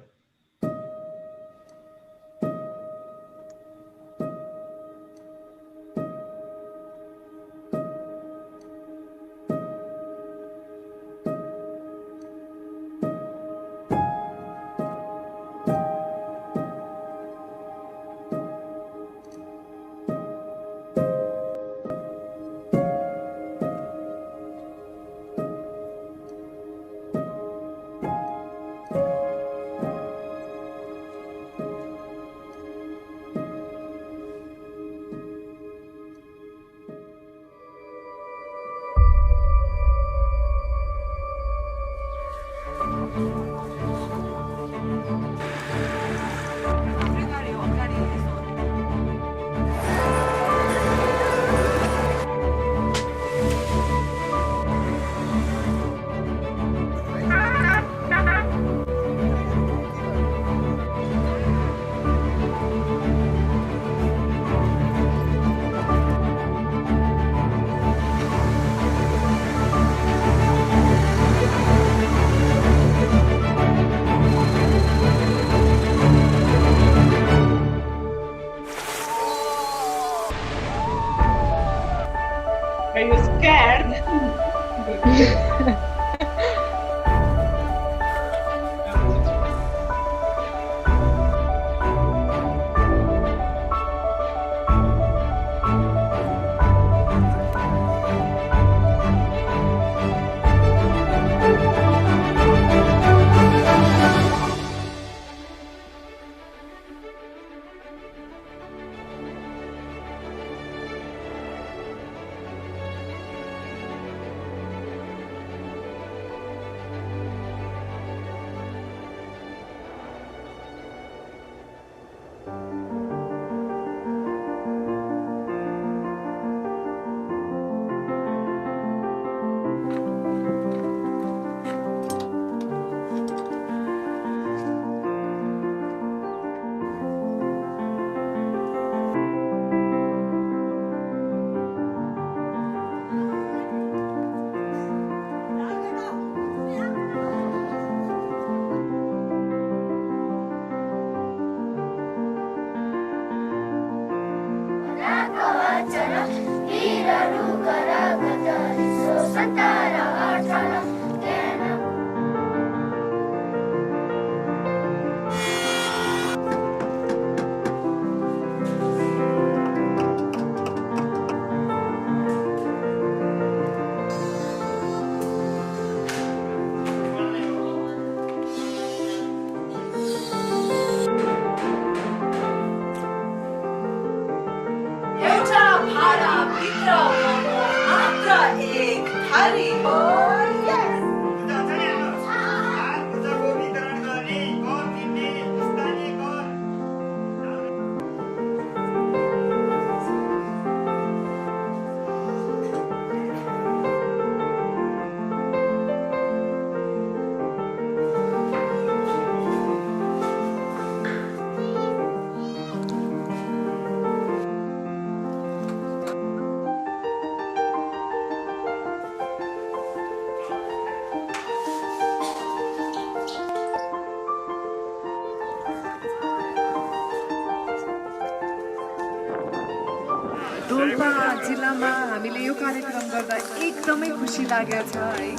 Dolpa जिल्लामा हामीले यो कार्यक्रम गर्दा एकदमै खुसी लागेको छ है।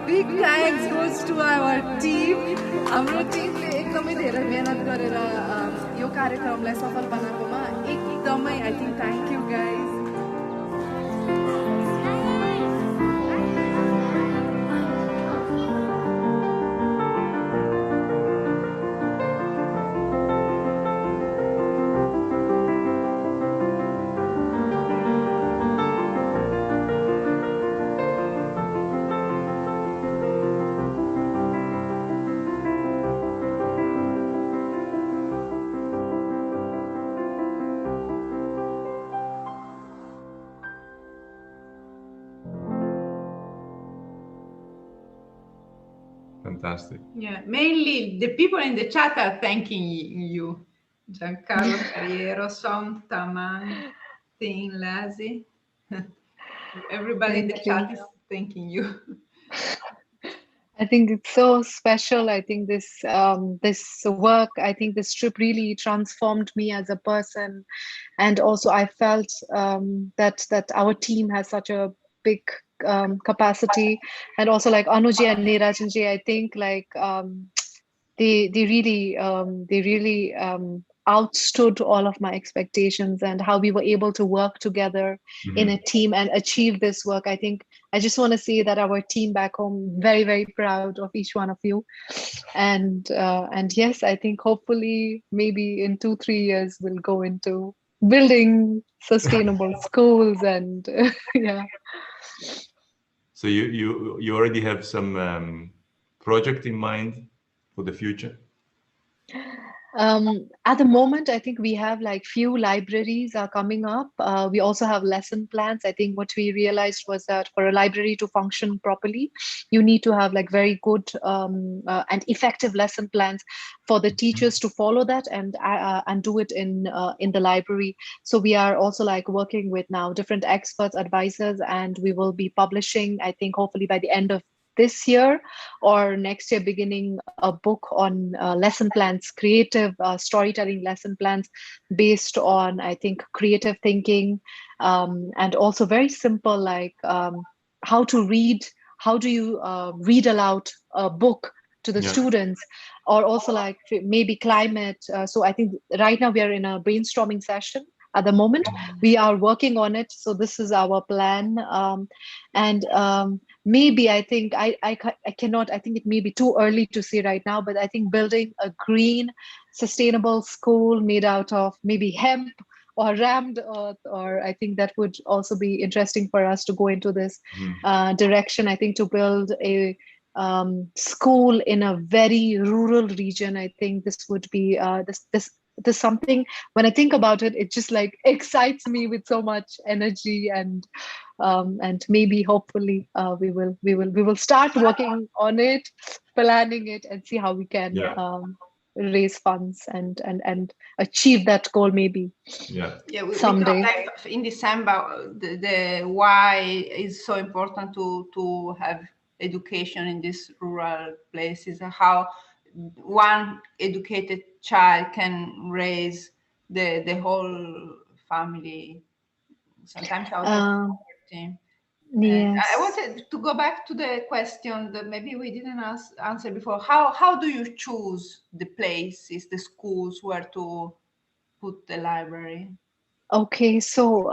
Big thanks goes to our team. हाम्रो टिमले एकदमै धेरै मेहनत गरेर यो कार्यक्रमलाई सफल बनाएकोमा एकदमै I think thank you guys. Fantastic. Yeah, mainly the people in the chat are thanking you. Giancarlo Carriero, Som, Taman, Tin, Lazi. Everybody in the chat is thanking you. I think it's so special. I think this work, I think this trip really transformed me as a person, and also I felt that our team has such a big capacity, and also like Anuji and Neerajanji, I think like they really outstood all of my expectations, and how we were able to work together in a team and achieve this work. I think I just want to say that our team back home, very, very proud of each one of you. And yes, I think hopefully maybe in 2-3 years we'll go into building sustainable schools and yeah. So you already have some project in mind for the future? At the moment, I think we have like few libraries are coming up. We also have lesson plans. I think what we realized was that for a library to function properly, you need to have like very good and effective lesson plans for the teachers to follow that and do it in the library. So we are also like working with now different experts, advisors, and we will be publishing, I think hopefully by the end of this year or next year, beginning a book on lesson plans, creative storytelling lesson plans based on, I think, creative thinking, and also very simple, like how to read, how do you read aloud a book to the students, or also like maybe climate. So I think right now we are in a brainstorming session. At the moment, we are working on it. So this is our plan. And maybe I think I cannot, I think it may be too early to say right now, but I think building a green, sustainable school made out of maybe hemp or rammed earth, or I think that would also be interesting for us to go into this direction. I think to build a school in a very rural region, I think this would be this something, when I think about it, it just like excites me with so much energy, and maybe hopefully we will start working on it, planning it, and see how we can raise funds and achieve that goal maybe we someday. In December, the why is so important to have education in these rural places, how one educated child can raise the whole family, sometimes out of team. Yes. I wanted to go back to the question that maybe we didn't answer before. How do you choose the places, the schools where to put the library? Okay, so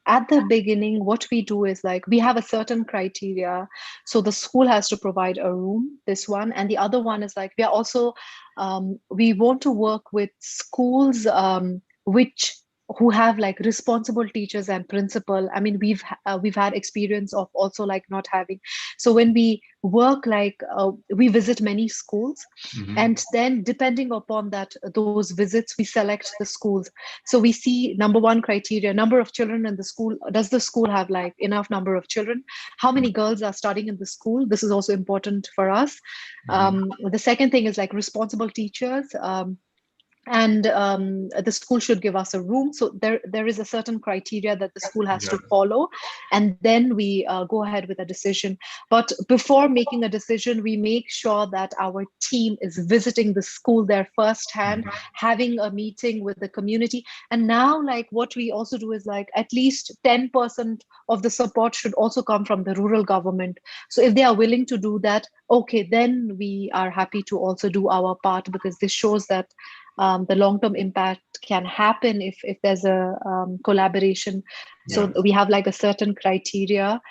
at the beginning, what we do is like we have a certain criteria. So the school has to provide a room, this one, and the other one is like we are also we want to work with schools who have like responsible teachers and principal. I mean, we've had experience of also like not having. So when we work, like we visit many schools, and then depending upon those visits, we select the schools. So we see number one criteria, number of children in the school. Does the school have like enough number of children? How many girls are studying in the school? This is also important for us. The second thing is like responsible teachers. and the school should give us a room. So there is a certain criteria that the school has to follow, and then we go ahead with a decision. But before making a decision, we make sure that our team is visiting the school there firsthand, having a meeting with the community. And now, like, what we also do is, like, at least 10% of the support should also come from the rural government. So if they are willing to do that, okay, then we are happy to also do our part, because this shows that the long-term impact can happen if there's a collaboration. So we have like a certain criteria.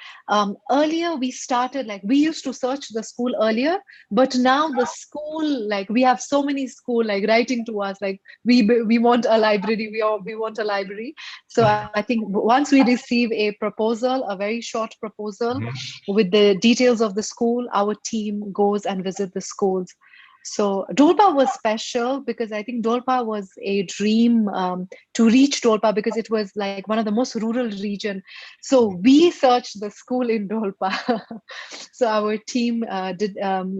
Earlier we started, like, we used to search the school earlier, but now the school, like, we have so many school like writing to us, like, we want a library, we want a library. So I think once we receive a proposal, a very short proposal with the details of the school, our team goes and visit the schools. So Dolpa was special because I think Dolpa was a dream to reach Dolpa, because it was like one of the most rural region. So we searched the school in Dolpa. So our team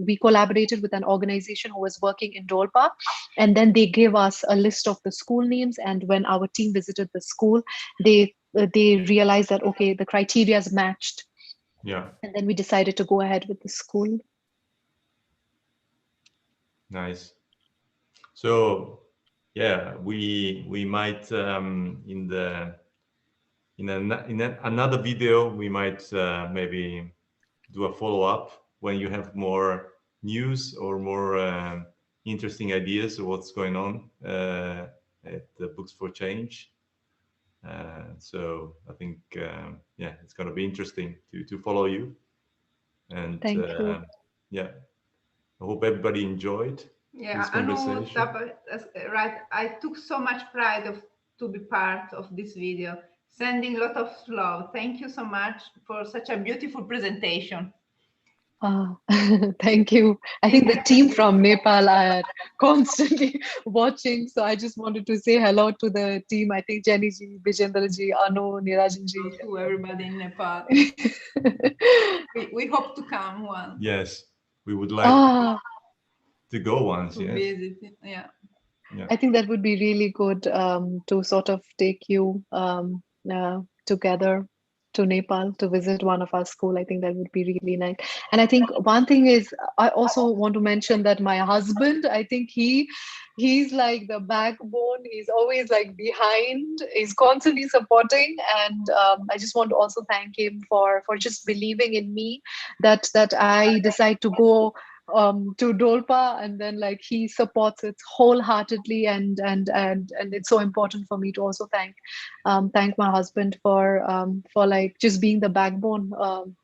we collaborated with an organization who was working in Dolpa, and then they gave us a list of the school names. And when our team visited the school, they realized that, okay, the criteria is matched. Yeah. And then we decided to go ahead with the school. Nice. So yeah, we might in another video we might maybe do a follow-up when you have more news or more interesting ideas of what's going on at the Books for Change. So I think yeah, it's going to be interesting to follow you. And Thank you. Yeah, I hope everybody enjoyed. Yeah, I know, right. I took so much pride to be part of this video, sending a lot of love. Thank you so much for such a beautiful presentation. Thank you. I think the team from Nepal are constantly watching, so I just wanted to say hello to the team. I think Jenny ji, Vijendra ji, Anu, Nirajan ji. To everybody in Nepal. we hope to come once. Yes, we would like to go once. To visit, yeah. I think that would be really good to sort of take you together to Nepal to visit one of our school. I think that would be really nice. And I think one thing is, I also want to mention that my husband, I think he's like the backbone. He's always like behind. He's constantly supporting, and I just want to also thank him for just believing in me that I decide to go to Dolpa, and then like he supports it wholeheartedly, and it's so important for me to also thank my husband for like just being the backbone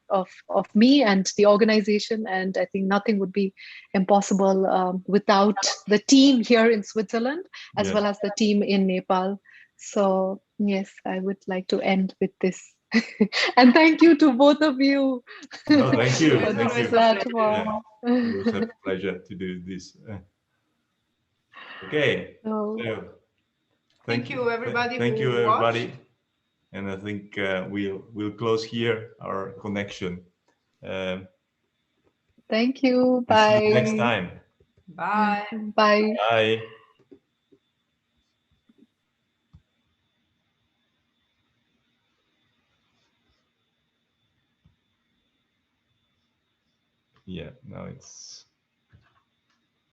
of me and the organization. And I think nothing would be impossible without the team here in Switzerland, as well as the team in Nepal. So yes, I would like to end with this. And thank you to both of you. No, thank you. For Thank this you. platform. Yeah. It was a pleasure to do this. Okay. So, thank you, everybody. Thank you, everybody. And I think we'll close here our connection. Thank you. Bye. See you next time. Bye. Bye. Bye. Yeah, now it's